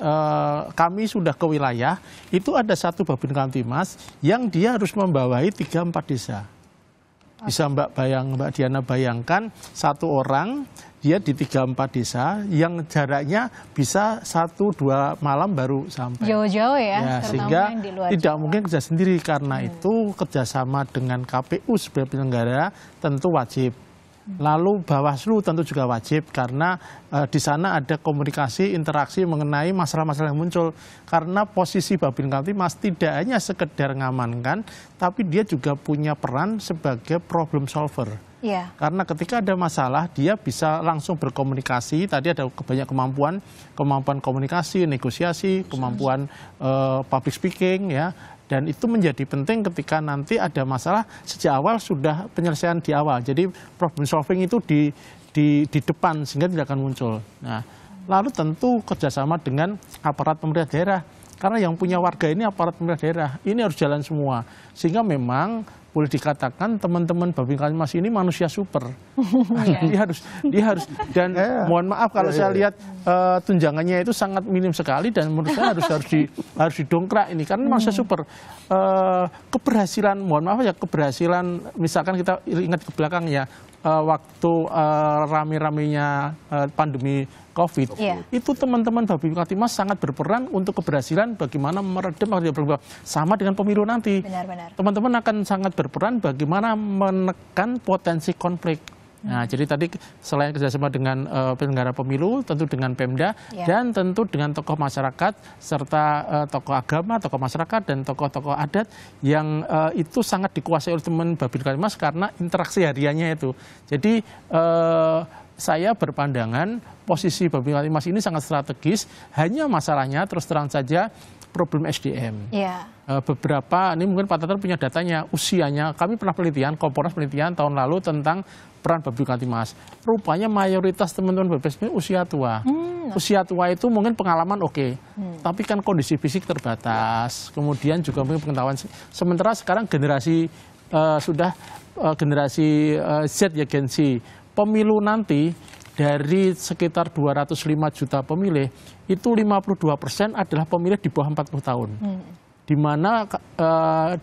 [SPEAKER 3] kami sudah ke wilayah, itu ada satu Babin Kamtibmas yang dia harus membawahi 3-4 desa. Bisa Mbak Diana bayangkan, satu orang dia di 3-4 desa yang jaraknya bisa 1-2 malam baru sampai.
[SPEAKER 1] Jauh-jauh ya,
[SPEAKER 3] sehingga tidak mungkin kerja sendiri. Karena itu kerjasama dengan KPU sebagai penyelenggara tentu wajib. Lalu Bawaslu tentu juga wajib, karena di sana ada komunikasi, interaksi mengenai masalah-masalah yang muncul. Karena posisi Babin Kamtibmas tidak hanya sekedar ngamankan, tapi dia juga punya peran sebagai problem solver. Karena ketika ada masalah, dia bisa langsung berkomunikasi. Tadi ada banyak kemampuan komunikasi, negosiasi, kemampuan public speaking, ya. Dan itu menjadi penting ketika nanti ada masalah, sejak awal sudah penyelesaian di awal. Jadi problem solving itu di depan sehingga tidak akan muncul. Nah, lalu tentu kerjasama dengan aparat pemerintah daerah. Karena yang punya warga ini aparat pemerintah daerah. Ini harus jalan semua. Sehingga memang boleh dikatakan teman-teman Babin Kamtibmas ini manusia super. Dia harus dan mohon maaf kalau saya lihat tunjangannya itu sangat minim sekali, dan menurut saya harus didongkrak ini karena manusia super. Keberhasilan, mohon maaf ya, keberhasilan misalkan kita ingat ke belakang ya, waktu rame-ramenya pandemi COVID, itu teman-teman Babin Kamtibmas sangat berperan untuk keberhasilan bagaimana meredam sama dengan pemilu nanti. Teman-teman akan sangat berperan bagaimana menekan potensi konflik. Nah, jadi tadi selain kerjasama dengan penyelenggara pemilu, tentu dengan Pemda, dan tentu dengan tokoh masyarakat, serta tokoh agama, tokoh masyarakat, dan tokoh-tokoh adat yang itu sangat dikuasai oleh teman Babin Kamtibmas karena interaksi hariannya itu. Jadi saya berpandangan posisi Babin Kamtibmas ini sangat strategis, hanya masalahnya terus terang saja problem SDM. Beberapa, ini mungkin Pak Tatar punya datanya, usianya, kami pernah penelitian, Komponas penelitian tahun lalu tentang peran Babin Kamtibmas. Rupanya mayoritas teman-teman Babin Kamtibmas usia tua. Usia tua itu mungkin pengalaman tapi kan kondisi fisik terbatas, kemudian juga mungkin pengetahuan. Sementara sekarang generasi generasi Z ya, Gen Z, pemilu nanti dari sekitar 205 juta pemilih, itu 52% adalah pemilih di bawah 40 tahun. Di mana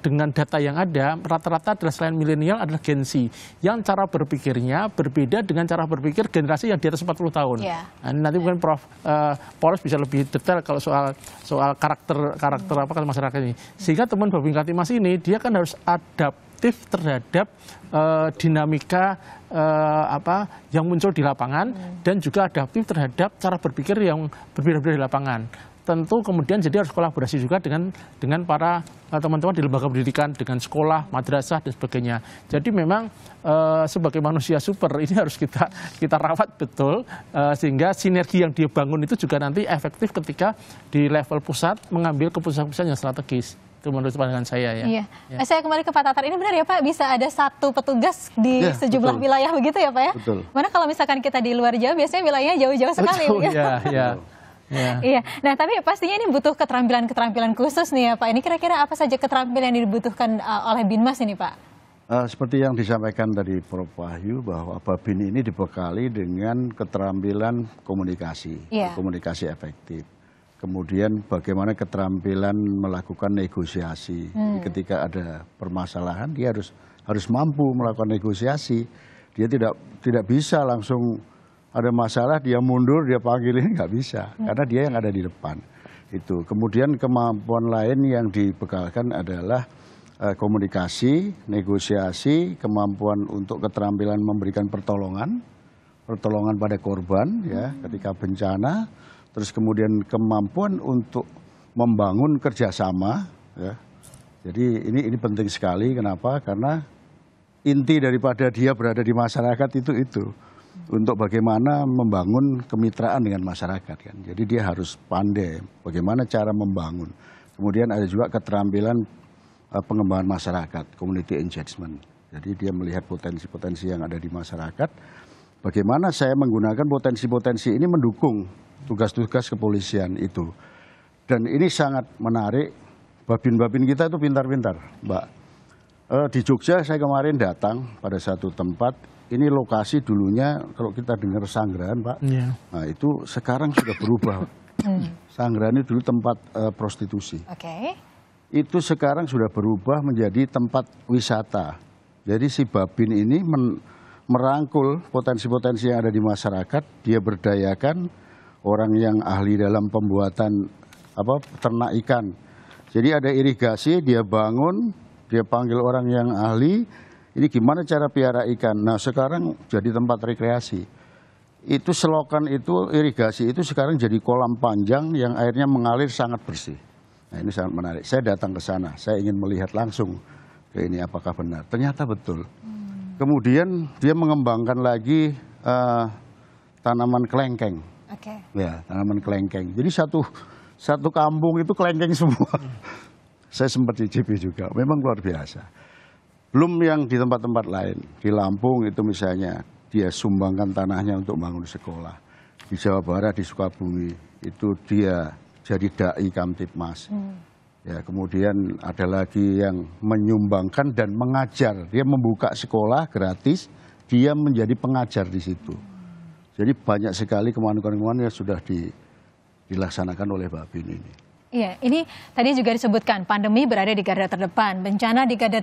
[SPEAKER 3] dengan data yang ada, rata-rata adalah selain milenial adalah Gen Z, yang cara berpikirnya berbeda dengan cara berpikir generasi yang di atas 40 tahun. Nah, nanti mungkin Prof. Polres bisa lebih detail kalau soal karakter apa kalau masyarakat ini. Sehingga teman Babin Kamtibmas ini, dia kan harus adaptif terhadap dinamika yang muncul di lapangan, dan juga adaptif terhadap cara berpikir yang berbeda-beda di lapangan. Tentu kemudian jadi harus kolaborasi juga dengan para teman-teman di lembaga pendidikan, dengan sekolah, madrasah, dan sebagainya. Jadi memang sebagai manusia super ini harus kita rawat betul, sehingga sinergi yang dia bangun itu juga nanti efektif ketika di level pusat mengambil keputusan-keputusan yang strategis. Itu menurut pandangan saya ya.
[SPEAKER 1] Saya kembali ke Pak Tatar. Ini benar ya Pak, bisa ada satu petugas di sejumlah wilayah begitu ya Pak ya?
[SPEAKER 2] Betul.
[SPEAKER 1] Mana kalau misalkan kita di luar Jawa, biasanya wilayahnya jauh-jauh sekali. Iya. Nah, tapi pastinya ini butuh keterampilan khusus nih ya Pak. Ini kira-kira apa saja keterampilan yang dibutuhkan oleh Binmas ini Pak?
[SPEAKER 2] Seperti yang disampaikan tadi Prof. Wahyu, bahwa Babin ini dibekali dengan keterampilan komunikasi, komunikasi efektif. Kemudian bagaimana keterampilan melakukan negosiasi. Jadi ketika ada permasalahan, dia harus mampu melakukan negosiasi. Dia tidak bisa langsung ada masalah dia mundur, dia panggilin, nggak bisa, karena dia yang ada di depan. Itu. Kemudian kemampuan lain yang dibekalkan adalah komunikasi, negosiasi, kemampuan untuk keterampilan memberikan pertolongan pada korban ya ketika bencana, terus kemudian kemampuan untuk membangun kerjasama ya. Jadi ini penting sekali. Kenapa? Karena inti daripada dia berada di masyarakat itu untuk bagaimana membangun kemitraan dengan masyarakat kan. Jadi dia harus pandai bagaimana cara membangun. Kemudian ada juga keterampilan pengembangan masyarakat, community engagement. Jadi dia melihat potensi-potensi yang ada di masyarakat. Bagaimana saya menggunakan potensi-potensi ini mendukung tugas-tugas kepolisian itu. Dan ini sangat menarik. Babin-babin kita itu pintar-pintar, Mbak. Di Jogja saya kemarin datang pada satu tempat. Ini lokasi dulunya kalau kita dengar Sanggrahan, Pak. Nah itu sekarang sudah berubah. Sanggrahan itu dulu tempat prostitusi. Itu sekarang sudah berubah menjadi tempat wisata. Jadi si Babin ini merangkul potensi-potensi yang ada di masyarakat. Dia berdayakan orang yang ahli dalam pembuatan ternak ikan. Jadi ada irigasi, dia bangun, dia panggil orang yang ahli. Ini gimana cara piara ikan? Nah sekarang jadi tempat rekreasi. Itu selokan itu, irigasi itu sekarang jadi kolam panjang yang airnya mengalir sangat bersih. Nah ini sangat menarik. Saya datang ke sana, saya ingin melihat langsung ke ini apakah benar. Ternyata betul. Kemudian dia mengembangkan lagi tanaman kelengkeng. Ya, tanaman kelengkeng. Jadi satu kampung itu kelengkeng semua. Saya sempat cicipi juga, memang luar biasa. Belum yang di tempat-tempat lain. Di Lampung itu misalnya, dia sumbangkan tanahnya untuk bangun sekolah. Di Jawa Barat, di Sukabumi, itu dia jadi dai Kamtibmas. Ya, kemudian ada lagi yang menyumbangkan dan mengajar. Dia membuka sekolah gratis, dia menjadi pengajar di situ. Jadi banyak sekali kemampuan-kemampuan yang sudah dilaksanakan oleh Babin ini.
[SPEAKER 1] Iya, ini tadi juga disebutkan pandemi berada di garda terdepan, bencana di garda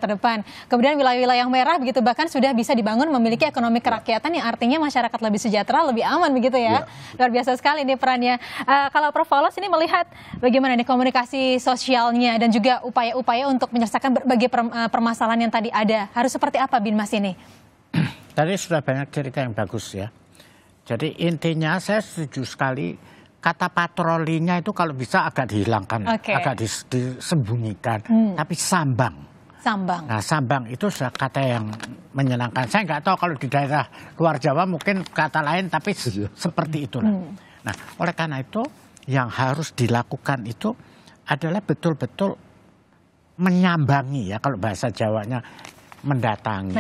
[SPEAKER 1] terdepan. Kemudian wilayah-wilayah yang merah begitu bahkan sudah bisa dibangun memiliki ekonomi kerakyatan yang artinya masyarakat lebih sejahtera, lebih aman begitu ya. Luar biasa sekali ini perannya. Kalau Prof. Paulos ini melihat bagaimana nih komunikasi sosialnya dan juga upaya-upaya untuk menyelesaikan berbagai permasalahan yang tadi ada. Harus seperti apa Binmas ini?
[SPEAKER 4] Tadi sudah banyak cerita yang bagus ya. Jadi intinya saya setuju sekali. Kata patrolinya itu kalau bisa agak dihilangkan, agak disembunyikan. Tapi sambang.
[SPEAKER 1] Sambang.
[SPEAKER 4] Nah, sambang itu sudah kata yang menyenangkan. Saya nggak tahu kalau di daerah luar Jawa mungkin kata lain, tapi seperti itulah. Nah, oleh karena itu yang harus dilakukan itu adalah betul-betul menyambangi ya, kalau bahasa Jawanya mendatangi.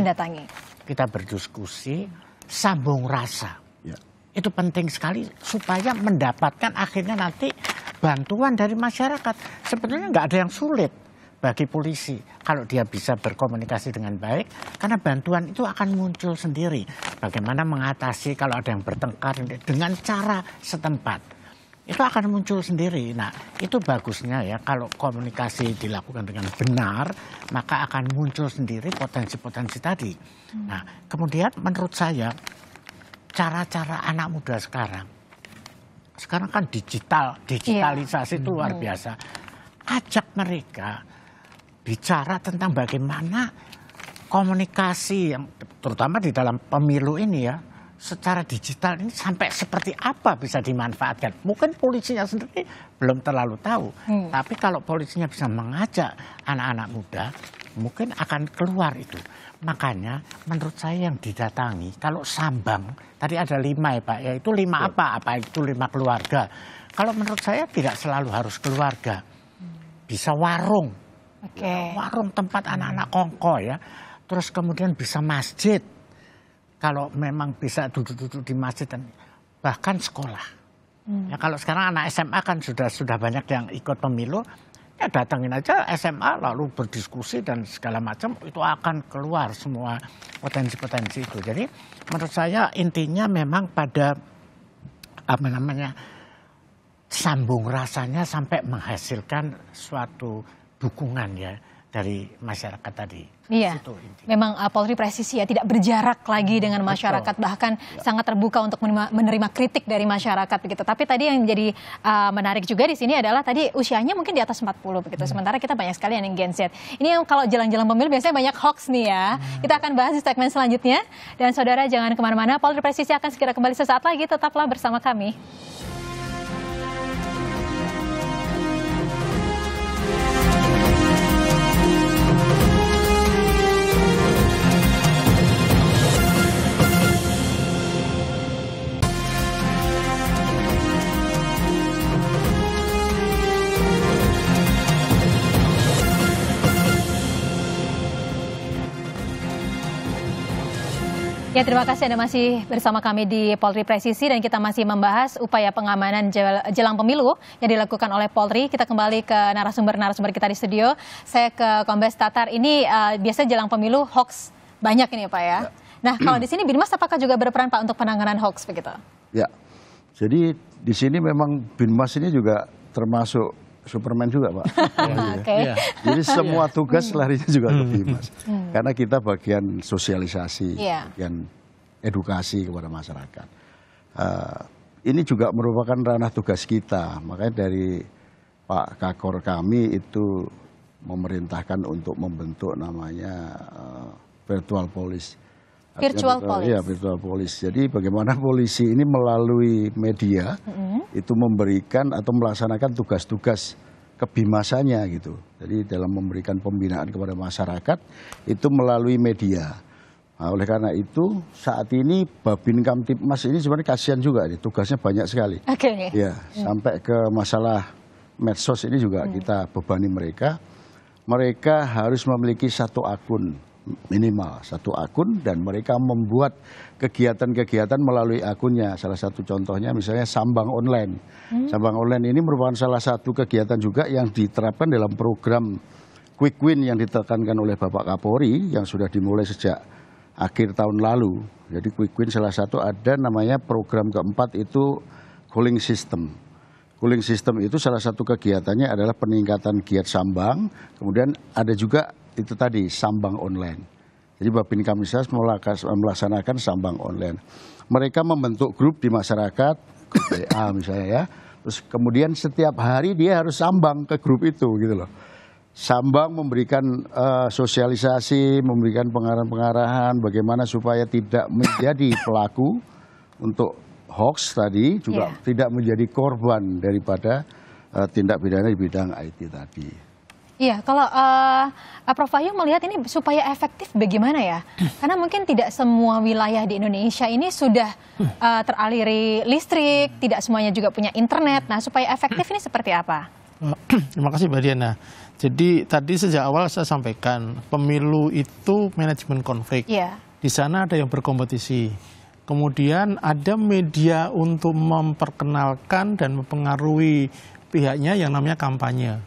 [SPEAKER 4] Kita berdiskusi, sambung rasa. Itu penting sekali supaya mendapatkan akhirnya nanti bantuan dari masyarakat. Sebetulnya nggak ada yang sulit bagi polisi kalau dia bisa berkomunikasi dengan baik, karena bantuan itu akan muncul sendiri. Bagaimana mengatasi kalau ada yang bertengkar dengan cara setempat. Itu akan muncul sendiri. Nah, itu bagusnya ya kalau komunikasi dilakukan dengan benar, maka akan muncul sendiri potensi-potensi tadi. Nah, kemudian menurut saya cara-cara anak muda sekarang kan digitalisasi itu luar biasa. Ajak mereka bicara tentang bagaimana komunikasi yang terutama di dalam pemilu ini ya, secara digital ini sampai seperti apa bisa dimanfaatkan. Mungkin polisinya sendiri belum terlalu tahu, tapi kalau polisinya bisa mengajak anak-anak muda, mungkin akan keluar itu. Makanya menurut saya yang didatangi, kalau sambang, tadi ada 5 ya Pak, yaitu 5 apa? Apa itu 5 keluarga? Kalau menurut saya tidak selalu harus keluarga. Bisa warung, warung tempat anak-anak kongko ya. Terus kemudian bisa masjid, kalau memang bisa duduk-duduk di masjid, dan bahkan sekolah. Ya kalau sekarang anak SMA kan sudah banyak yang ikut pemilu, ya datangin aja SMA lalu berdiskusi dan segala macam, itu akan keluar semua potensi-potensi itu. Jadi menurut saya intinya memang pada sambung rasanya sampai menghasilkan suatu dukungan ya dari masyarakat tadi.
[SPEAKER 1] Iya, memang Polri presisi ya, tidak berjarak lagi dengan masyarakat, bahkan sangat terbuka untuk menerima kritik dari masyarakat begitu. Tapi tadi yang menjadi menarik juga di sini adalah tadi usianya mungkin di atas 40 begitu. Sementara kita banyak sekali yang Gen Z. Ini yang kalau jelang-jelang pemilu biasanya banyak hoax nih ya. Kita akan bahas di segmen selanjutnya. Dan saudara jangan kemana-mana, Polri presisi akan segera kembali sesaat lagi. Tetaplah bersama kami. Ya, terima kasih Anda masih bersama kami di Polri Presisi dan kita masih membahas upaya pengamanan jelang pemilu yang dilakukan oleh Polri. Kita kembali ke narasumber kita di studio. Saya ke Kombes Tatar. Ini biasa jelang pemilu hoax banyak ini Pak ya. Nah, kalau di sini Binmas apakah juga berperan Pak untuk penanganan hoax begitu? Ya,
[SPEAKER 2] jadi di sini memang Binmas ini juga termasuk Superman juga Pak. Jadi semua tugas larinya juga ke Binmas. Karena kita bagian sosialisasi, bagian edukasi kepada masyarakat. Ini juga merupakan ranah tugas kita. Makanya dari Pak Kakor kami itu memerintahkan untuk membentuk namanya virtual police.
[SPEAKER 1] Virtual police.
[SPEAKER 2] Iya, virtual police. Jadi bagaimana polisi ini melalui media itu memberikan atau melaksanakan tugas-tugas kebimasannya gitu. Jadi dalam memberikan pembinaan kepada masyarakat itu melalui media. Nah, oleh karena itu saat ini Babin Kamtibmas ini sebenarnya kasihan juga, tugasnya banyak sekali. Ya, sampai ke masalah medsos ini juga kita bebani mereka. Mereka harus memiliki satu akun, minimal satu akun, dan mereka membuat kegiatan-kegiatan melalui akunnya. Salah satu contohnya misalnya Sambang Online. Sambang Online ini merupakan salah satu kegiatan juga yang diterapkan dalam program Quick Win yang ditekankan oleh Bapak Kapolri yang sudah dimulai sejak akhir tahun lalu. Jadi Quick Win salah satu ada namanya program keempat itu calling system. Cooling system itu salah satu kegiatannya adalah peningkatan giat sambang, kemudian ada juga itu tadi sambang online. Jadi Babin Kamtibmas melaksanakan sambang online. Mereka membentuk grup di masyarakat, grup WA misalnya ya. Terus kemudian setiap hari dia harus sambang ke grup itu gitu loh. Sambang memberikan sosialisasi, memberikan pengarahan-pengarahan bagaimana supaya tidak menjadi pelaku untuk hoax tadi, juga tidak menjadi korban daripada tindak pidana di bidang IT tadi.
[SPEAKER 1] Iya, kalau Prof. Wahyu melihat ini supaya efektif bagaimana ya? Karena mungkin tidak semua wilayah di Indonesia ini sudah teraliri listrik, tidak semuanya juga punya internet. Nah, supaya efektif ini seperti apa?
[SPEAKER 3] Terima kasih Mbak Diana. Jadi tadi sejak awal saya sampaikan, pemilu itu manajemen konflik. Di sana ada yang berkompetisi. Kemudian ada media untuk memperkenalkan dan mempengaruhi pihaknya yang namanya kampanye.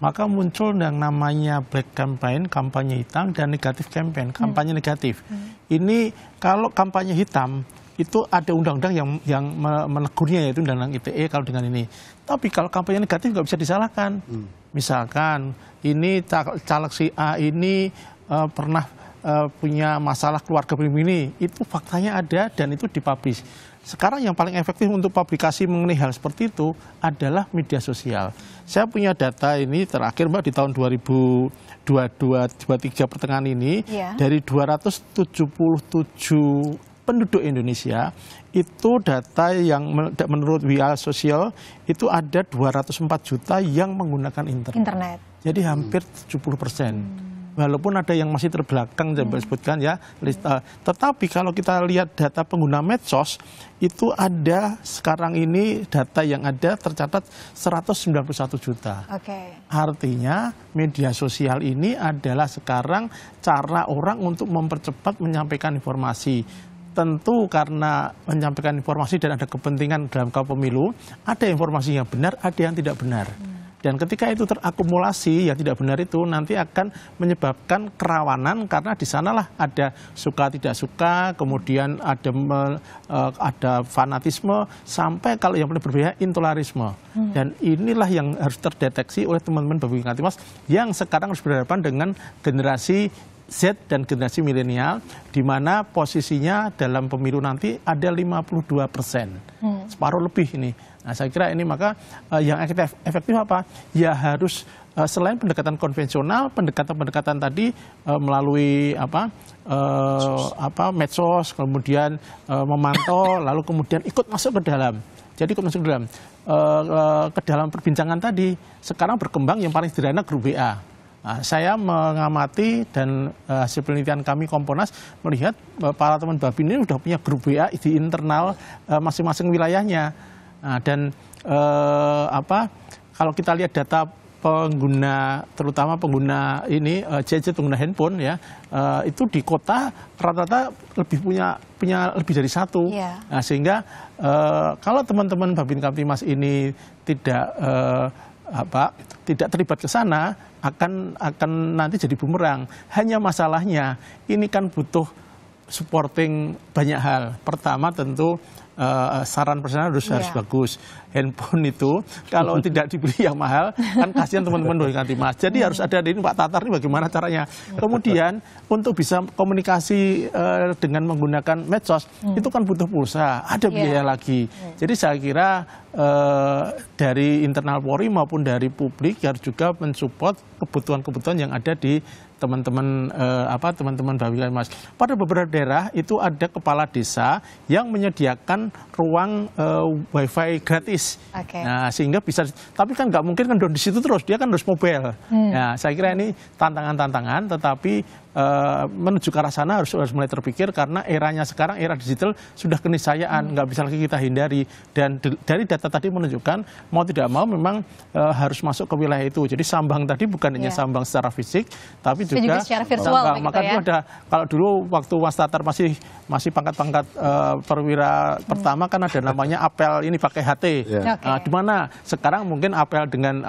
[SPEAKER 3] Maka muncul yang namanya black campaign, kampanye hitam, dan negatif campaign, kampanye negatif. Ini kalau kampanye hitam, itu ada undang-undang yang menegurnya, yaitu undang-undang ITE kalau dengan ini. Tapi kalau kampanye negatif nggak bisa disalahkan. Misalkan ini caleg si A ini pernah punya masalah keluarga begini, itu faktanya ada dan itu dipublish. Sekarang yang paling efektif untuk publikasi mengenai hal seperti itu adalah media sosial. Saya punya data ini terakhir Mbak di tahun 2022-2023 pertengahan ini, dari 277 penduduk Indonesia, itu data yang menurut WIA Sosial itu ada 204 juta yang menggunakan internet. Jadi hampir 70%. Walaupun ada yang masih terbelakang, saya sebutkan ya, tetapi kalau kita lihat data pengguna medsos, itu ada sekarang ini data yang ada tercatat 191 juta. Artinya media sosial ini adalah sekarang cara orang untuk mempercepat menyampaikan informasi. Tentu karena menyampaikan informasi dan ada kepentingan dalam pemilu, ada informasi yang benar, ada yang tidak benar. Dan ketika itu terakumulasi, yang tidak benar itu nanti akan menyebabkan kerawanan, karena di sanalah ada suka tidak suka, kemudian ada fanatisme, sampai kalau yang paling berbahaya intolerisme. Dan inilah yang harus terdeteksi oleh teman-teman Babin Kamtibmas yang sekarang harus berhadapan dengan generasi Z dan generasi milenial, di mana posisinya dalam pemilu nanti ada 52%, separuh lebih ini. Nah, saya kira ini maka yang efektif apa? Ya harus selain pendekatan konvensional, pendekatan tadi melalui medsos, kemudian memantau, lalu kemudian ikut masuk ke dalam. Jadi ikut masuk ke dalam perbincangan tadi. Sekarang berkembang yang paling sederhana grup WA. Nah, saya mengamati dan hasil penelitian kami Komponas melihat para teman Babin ini sudah punya grup WA di internal masing-masing wilayahnya. Nah, dan kalau kita lihat data pengguna, terutama pengguna ini gadget, pengguna handphone ya, itu di kota rata-rata punya lebih dari satu. Nah, sehingga kalau teman-teman Babin Kamtibmas ini tidak terlibat ke sana, akan nanti jadi bumerang. Hanya masalahnya ini kan butuh supporting banyak hal. Pertama tentu saran personal harus bagus. Handphone itu kalau tidak dibeli yang mahal, kan kasihan teman-teman Babin Kamtibmas. Jadi harus ada ini Pak Tatar ini bagaimana caranya. Kemudian untuk bisa komunikasi dengan menggunakan medsos, itu kan butuh pulsa, ada biaya lagi. Jadi saya kira dari internal Polri maupun dari publik harus juga mensupport kebutuhan-kebutuhan yang ada di teman-teman Babin Kamtibmas. Pada beberapa daerah itu ada kepala desa yang menyediakan ruang wifi gratis. Nah, sehingga bisa, tapi kan nggak mungkin kan di situ terus, dia kan harus mobile. Nah, saya kira ini tantangan-tantangan, tetapi menuju ke arah sana harus mulai terpikir, karena eranya sekarang era digital sudah keniscayaan, nggak bisa lagi kita hindari. Dan dari data tadi menunjukkan mau tidak mau memang harus masuk ke wilayah itu. Jadi sambang tadi bukan hanya sambang secara fisik, tapi juga
[SPEAKER 1] secara virtual
[SPEAKER 3] maka
[SPEAKER 1] begitu ya.
[SPEAKER 3] itu ada, kalau dulu waktu Mas Tatar masih pangkat-pangkat perwira pertama kan ada namanya apel ini pakai HT. Di mana sekarang mungkin apel dengan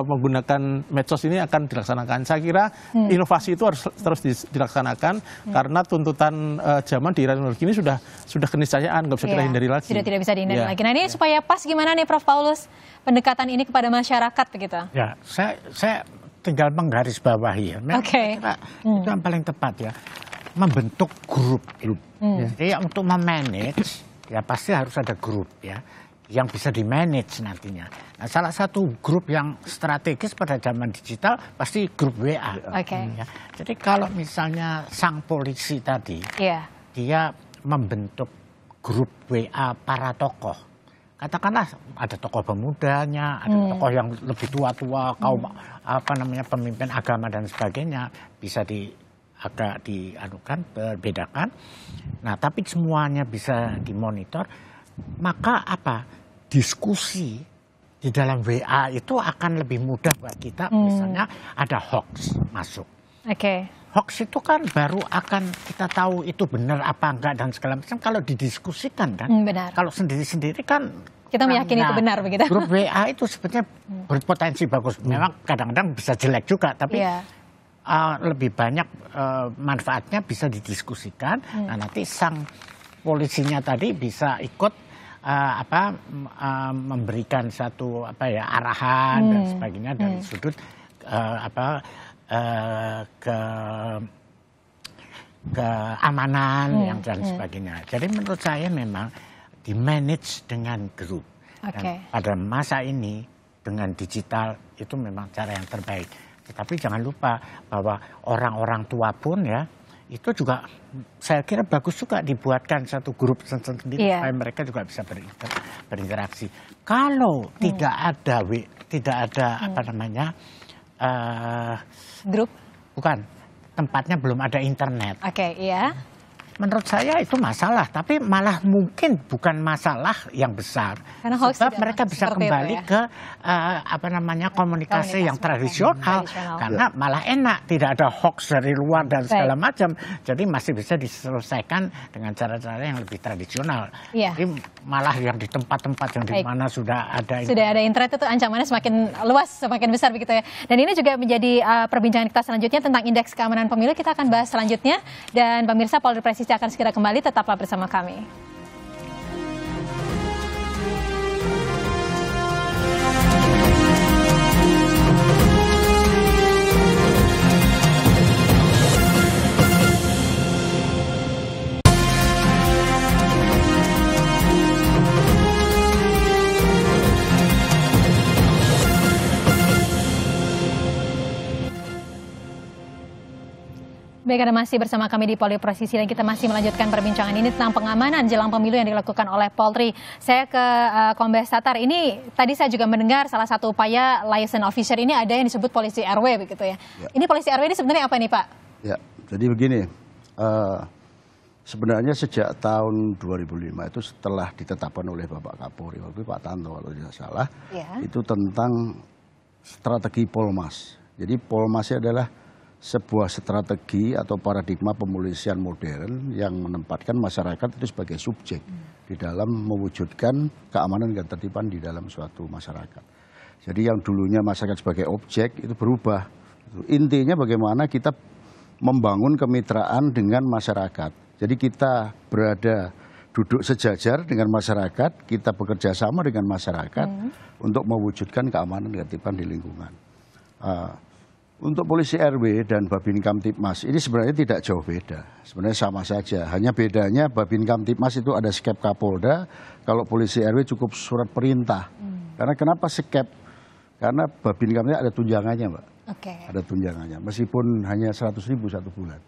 [SPEAKER 3] menggunakan medsos ini akan dilaksanakan. Saya kira inovasi itu harus terus dilaksanakan karena tuntutan zaman di era teknologi ini sudah keniscayaan, nggak bisa kita hindari lagi.
[SPEAKER 1] Sudah tidak bisa dihindari lagi. Nah ini supaya pas gimana nih Prof Paulus pendekatan ini kepada masyarakat begitu?
[SPEAKER 4] Ya, saya tinggal menggarisbawahi ya. Itu yang paling tepat ya. Membentuk grup. Jadi untuk memanage ya pasti harus ada grup ya yang bisa di-manage nantinya. Nah, salah satu grup yang strategis pada zaman digital pasti grup WA. Ya. Jadi kalau misalnya sang polisi tadi dia membentuk grup WA para tokoh. Katakanlah ada tokoh pemudanya, ada tokoh yang lebih tua-tua, kaum pemimpin agama dan sebagainya, bisa agak bedakan. Nah, tapi semuanya bisa dimonitor, maka diskusi di dalam WA itu akan lebih mudah buat kita. Misalnya ada hoax masuk. Hoax itu kan baru akan kita tahu itu benar apa enggak dan segala macam kalau didiskusikan kan. Kalau sendiri-sendiri kan
[SPEAKER 1] kita meyakini itu benar begitu.
[SPEAKER 4] Grup WA itu sebetulnya berpotensi bagus. Memang kadang-kadang bisa jelek juga, tapi lebih banyak manfaatnya bisa didiskusikan. Nah, nanti sang polisinya tadi bisa ikut memberikan satu arahan dan sebagainya dari sudut keamanan yang dan sebagainya. Jadi menurut saya memang di-manage dengan grup. Dan pada masa ini dengan digital itu memang cara yang terbaik. Tetapi jangan lupa bahwa orang-orang tua pun ya itu juga saya kira bagus juga dibuatkan satu grup sendiri supaya mereka juga bisa berinteraksi. Kalau tidak ada
[SPEAKER 1] grup,
[SPEAKER 4] bukan tempatnya belum ada internet. Menurut saya itu masalah, tapi malah mungkin bukan masalah yang besar. Sebab mereka bisa kembali ke komunikasi yang tradisional. Karena malah enak, tidak ada hoax dari luar dan segala macam. Jadi masih bisa diselesaikan dengan cara-cara yang lebih tradisional. Jadi malah yang di tempat-tempat yang di mana sudah ada
[SPEAKER 1] internet itu ancamannya semakin luas, semakin besar begitu ya. Dan ini juga menjadi perbincangan kita selanjutnya tentang indeks keamanan pemilu. Kita akan bahas selanjutnya. Dan pemirsa, Polri Presisi akan segera kembali, tetaplah bersama kami. Baik, Anda masih bersama kami di Polri Presisi dan kita masih melanjutkan perbincangan ini tentang pengamanan jelang pemilu yang dilakukan oleh Polri. Saya ke Kombes Tatar. Ini tadi saya juga mendengar salah satu upaya liaison officer ini ada yang disebut polisi RW begitu ya. Ini polisi RW ini sebenarnya apa nih Pak? Ya,
[SPEAKER 2] jadi begini. Sebenarnya sejak tahun 2005 itu setelah ditetapkan oleh Bapak Kapolri, waktu Pak Tanto kalau tidak salah, itu tentang strategi Polmas. Jadi Polmas adalah sebuah strategi atau paradigma pemolisian modern yang menempatkan masyarakat itu sebagai subjek di dalam mewujudkan keamanan dan ketertiban di dalam suatu masyarakat. Jadi yang dulunya masyarakat sebagai objek itu berubah. Intinya bagaimana kita membangun kemitraan dengan masyarakat. Jadi kita duduk sejajar dengan masyarakat, kita bekerja sama dengan masyarakat untuk mewujudkan keamanan dan ketertiban di lingkungan. Untuk polisi RW dan Babin Kamtibmas ini sebenarnya tidak jauh beda. Sebenarnya sama saja. Hanya bedanya Babin Kamtibmas itu ada skep Kapolda, kalau polisi RW cukup surat perintah. Karena kenapa skep? Karena Babin Kamtibmas ada tunjangannya, Mbak. Ada tunjangannya. Meskipun hanya 100.000 satu bulan.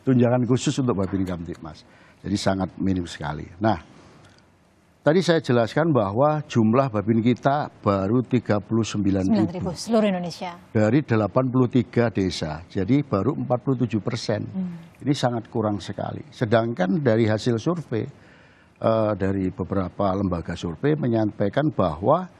[SPEAKER 2] Tunjangan khusus untuk Babin Kamtibmas. Jadi sangat minim sekali. Nah, tadi saya jelaskan bahwa jumlah Babin kita baru 39.000
[SPEAKER 1] seluruh Indonesia.
[SPEAKER 2] Dari 83 desa, jadi baru 47%. Ini sangat kurang sekali. Sedangkan dari hasil survei, dari beberapa lembaga survei menyampaikan bahwa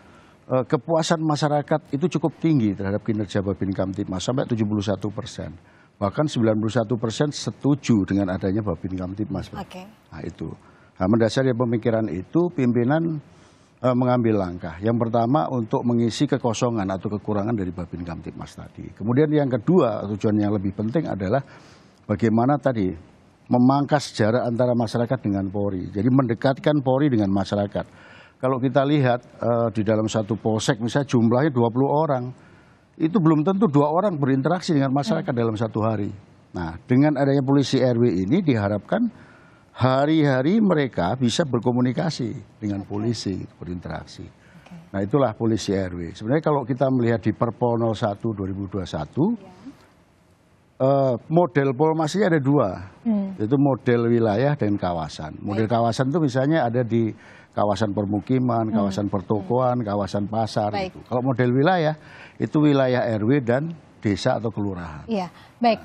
[SPEAKER 2] kepuasan masyarakat itu cukup tinggi terhadap kinerja Babin Kamtipmas sampai 71%. Bahkan 91% setuju dengan adanya Babin Kamtipmas.
[SPEAKER 1] Oke.
[SPEAKER 2] Nah itu. Nah, mendasari pemikiran itu pimpinan mengambil langkah. Yang pertama untuk mengisi kekosongan atau kekurangan dari Babin Kamtipmas tadi. Kemudian yang kedua, tujuan yang lebih penting adalah bagaimana tadi memangkas jarak antara masyarakat dengan Polri. Jadi mendekatkan Polri dengan masyarakat. Kalau kita lihat di dalam satu polsek misalnya jumlahnya 20 orang, itu belum tentu 2 orang berinteraksi dengan masyarakat dalam satu hari. Nah, dengan adanya polisi RW ini diharapkan hari-hari mereka bisa berkomunikasi dengan polisi, berinteraksi. Nah, itulah polisi RW. Sebenarnya kalau kita melihat di Perpol 01 2021, model Polmasnya ada 2, yaitu model wilayah dan kawasan. Model kawasan itu misalnya ada di kawasan permukiman, kawasan pertokoan, kawasan pasar. Gitu. Kalau model wilayah, itu wilayah RW dan desa atau kelurahan.
[SPEAKER 1] Iya, baik.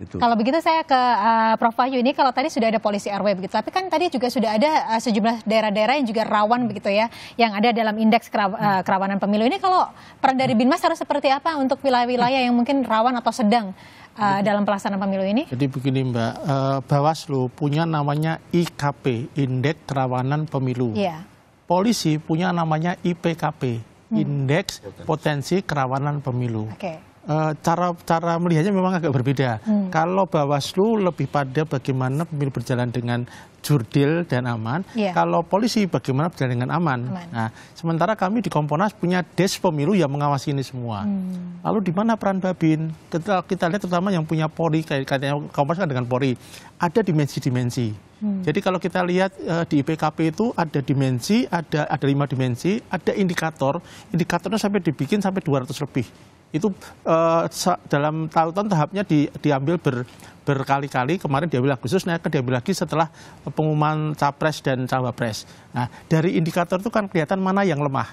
[SPEAKER 2] Itu.
[SPEAKER 1] Kalau begitu saya ke Prof. Wahyu ini, kalau tadi sudah ada polisi RW begitu, tapi kan tadi juga sudah ada sejumlah daerah-daerah yang juga rawan begitu ya, yang ada dalam indeks kerawanan pemilu ini. Kalau peran dari Binmas harus seperti apa untuk wilayah-wilayah yang mungkin rawan atau sedang dalam pelaksanaan pemilu ini?
[SPEAKER 3] Jadi begini Mbak, Bawaslu punya namanya IKP, Indeks Kerawanan Pemilu.
[SPEAKER 1] Iya.
[SPEAKER 3] Polisi punya namanya IPKP, Indeks Potensi Kerawanan Pemilu. Cara melihatnya memang agak berbeda. Kalau Bawaslu lebih pada bagaimana pemilu berjalan dengan jurdil dan aman. Kalau polisi bagaimana berjalan dengan aman. Nah, sementara kami di Komponas punya Des Pemilu yang mengawasi ini semua. Lalu di mana peran Babin? Kita lihat terutama yang punya Polri, kaitannya Komponas kan dengan Polri, ada dimensi-dimensi. Jadi kalau kita lihat di IPKP itu ada dimensi, ada 5 dimensi, ada indikator. Indikatornya sampai dibikin sampai 200 lebih. Itu dalam tahun tahapnya diambil berkali-kali. Kemarin diambil Agustus, nah akan diambil lagi setelah pengumuman Capres dan Cawapres. Nah, dari indikator itu kan kelihatan mana yang lemah.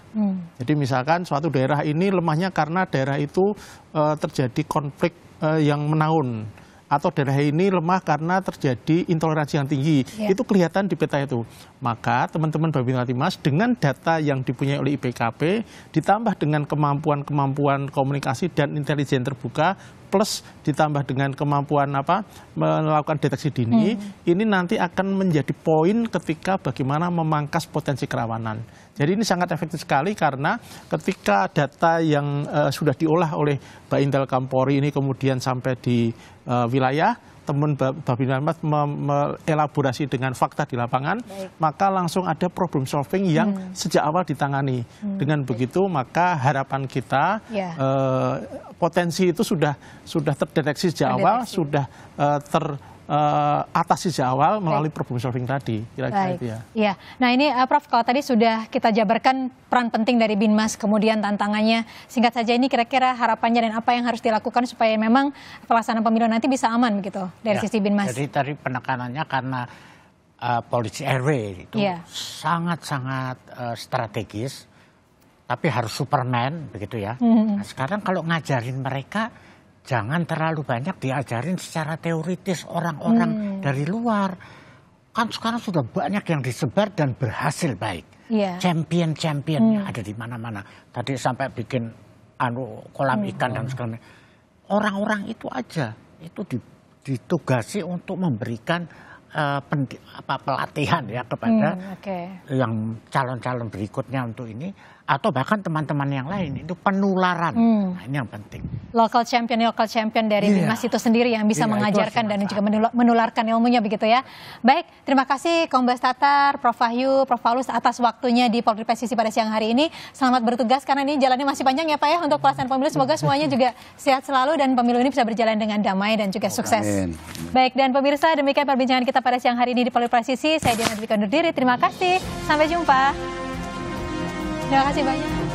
[SPEAKER 3] Jadi misalkan suatu daerah ini lemahnya karena daerah itu terjadi konflik yang menaun. Atau daerah ini lemah karena terjadi intoleransi yang tinggi. Itu kelihatan di peta itu. Maka teman-teman Babin Kamtipmas dengan data yang dipunyai oleh IPKP ditambah dengan kemampuan komunikasi dan intelijen terbuka plus ditambah dengan kemampuan melakukan deteksi dini, ini nanti akan menjadi poin ketika bagaimana memangkas potensi kerawanan. Jadi ini sangat efektif sekali karena ketika data yang sudah diolah oleh Baintel Polri ini kemudian sampai di wilayah, teman Babin Kamtipmas mengelaborasi dengan fakta di lapangan, maka langsung ada problem solving yang sejak awal ditangani. Dengan begitu maka harapan kita potensi itu sudah terdeteksi sejak awal, sudah teratasi sejak awal melalui problem solving tadi. Kira-kira itu ya.
[SPEAKER 1] Iya. Nah ini Prof, kalau tadi sudah kita jabarkan peran penting dari Binmas, kemudian tantangannya, singkat saja ini kira-kira harapannya dan apa yang harus dilakukan supaya memang pelaksanaan pemilu nanti bisa aman begitu dari sisi Binmas.
[SPEAKER 4] Jadi tadi penekanannya karena polisi RW itu sangat-sangat strategis, tapi harus Superman begitu ya. Nah, sekarang kalau ngajarin mereka, jangan terlalu banyak diajarin secara teoritis orang-orang dari luar. Kan sekarang sudah banyak yang disebar dan berhasil baik. Champion-championnya ada di mana-mana. Tadi sampai bikin kolam ikan dan segala macam. Orang-orang itu aja itu ditugasi untuk memberikan pelatihan ya kepada yang calon-calon berikutnya untuk ini, atau bahkan teman-teman yang lain, itu penularan. Nah, ini yang penting.
[SPEAKER 1] Local champion dari Binmas itu sendiri yang bisa mengajarkan dan juga menularkan ilmunya begitu ya. Baik, terima kasih Kombes Tatar, Prof. Wahyu, Prof. Paulus atas waktunya di Polri Presisi pada siang hari ini. Selamat bertugas karena ini jalannya masih panjang ya Pak ya untuk pelaksanaan pemilu. Semoga semuanya juga sehat selalu dan pemilu ini bisa berjalan dengan damai dan juga sukses. Baik, dan pemirsa, demikian perbincangan kita pada siang hari ini di Polri Presisi. Saya Diana Dwika undur diri. Terima kasih. Sampai jumpa. Terima kasih banyak.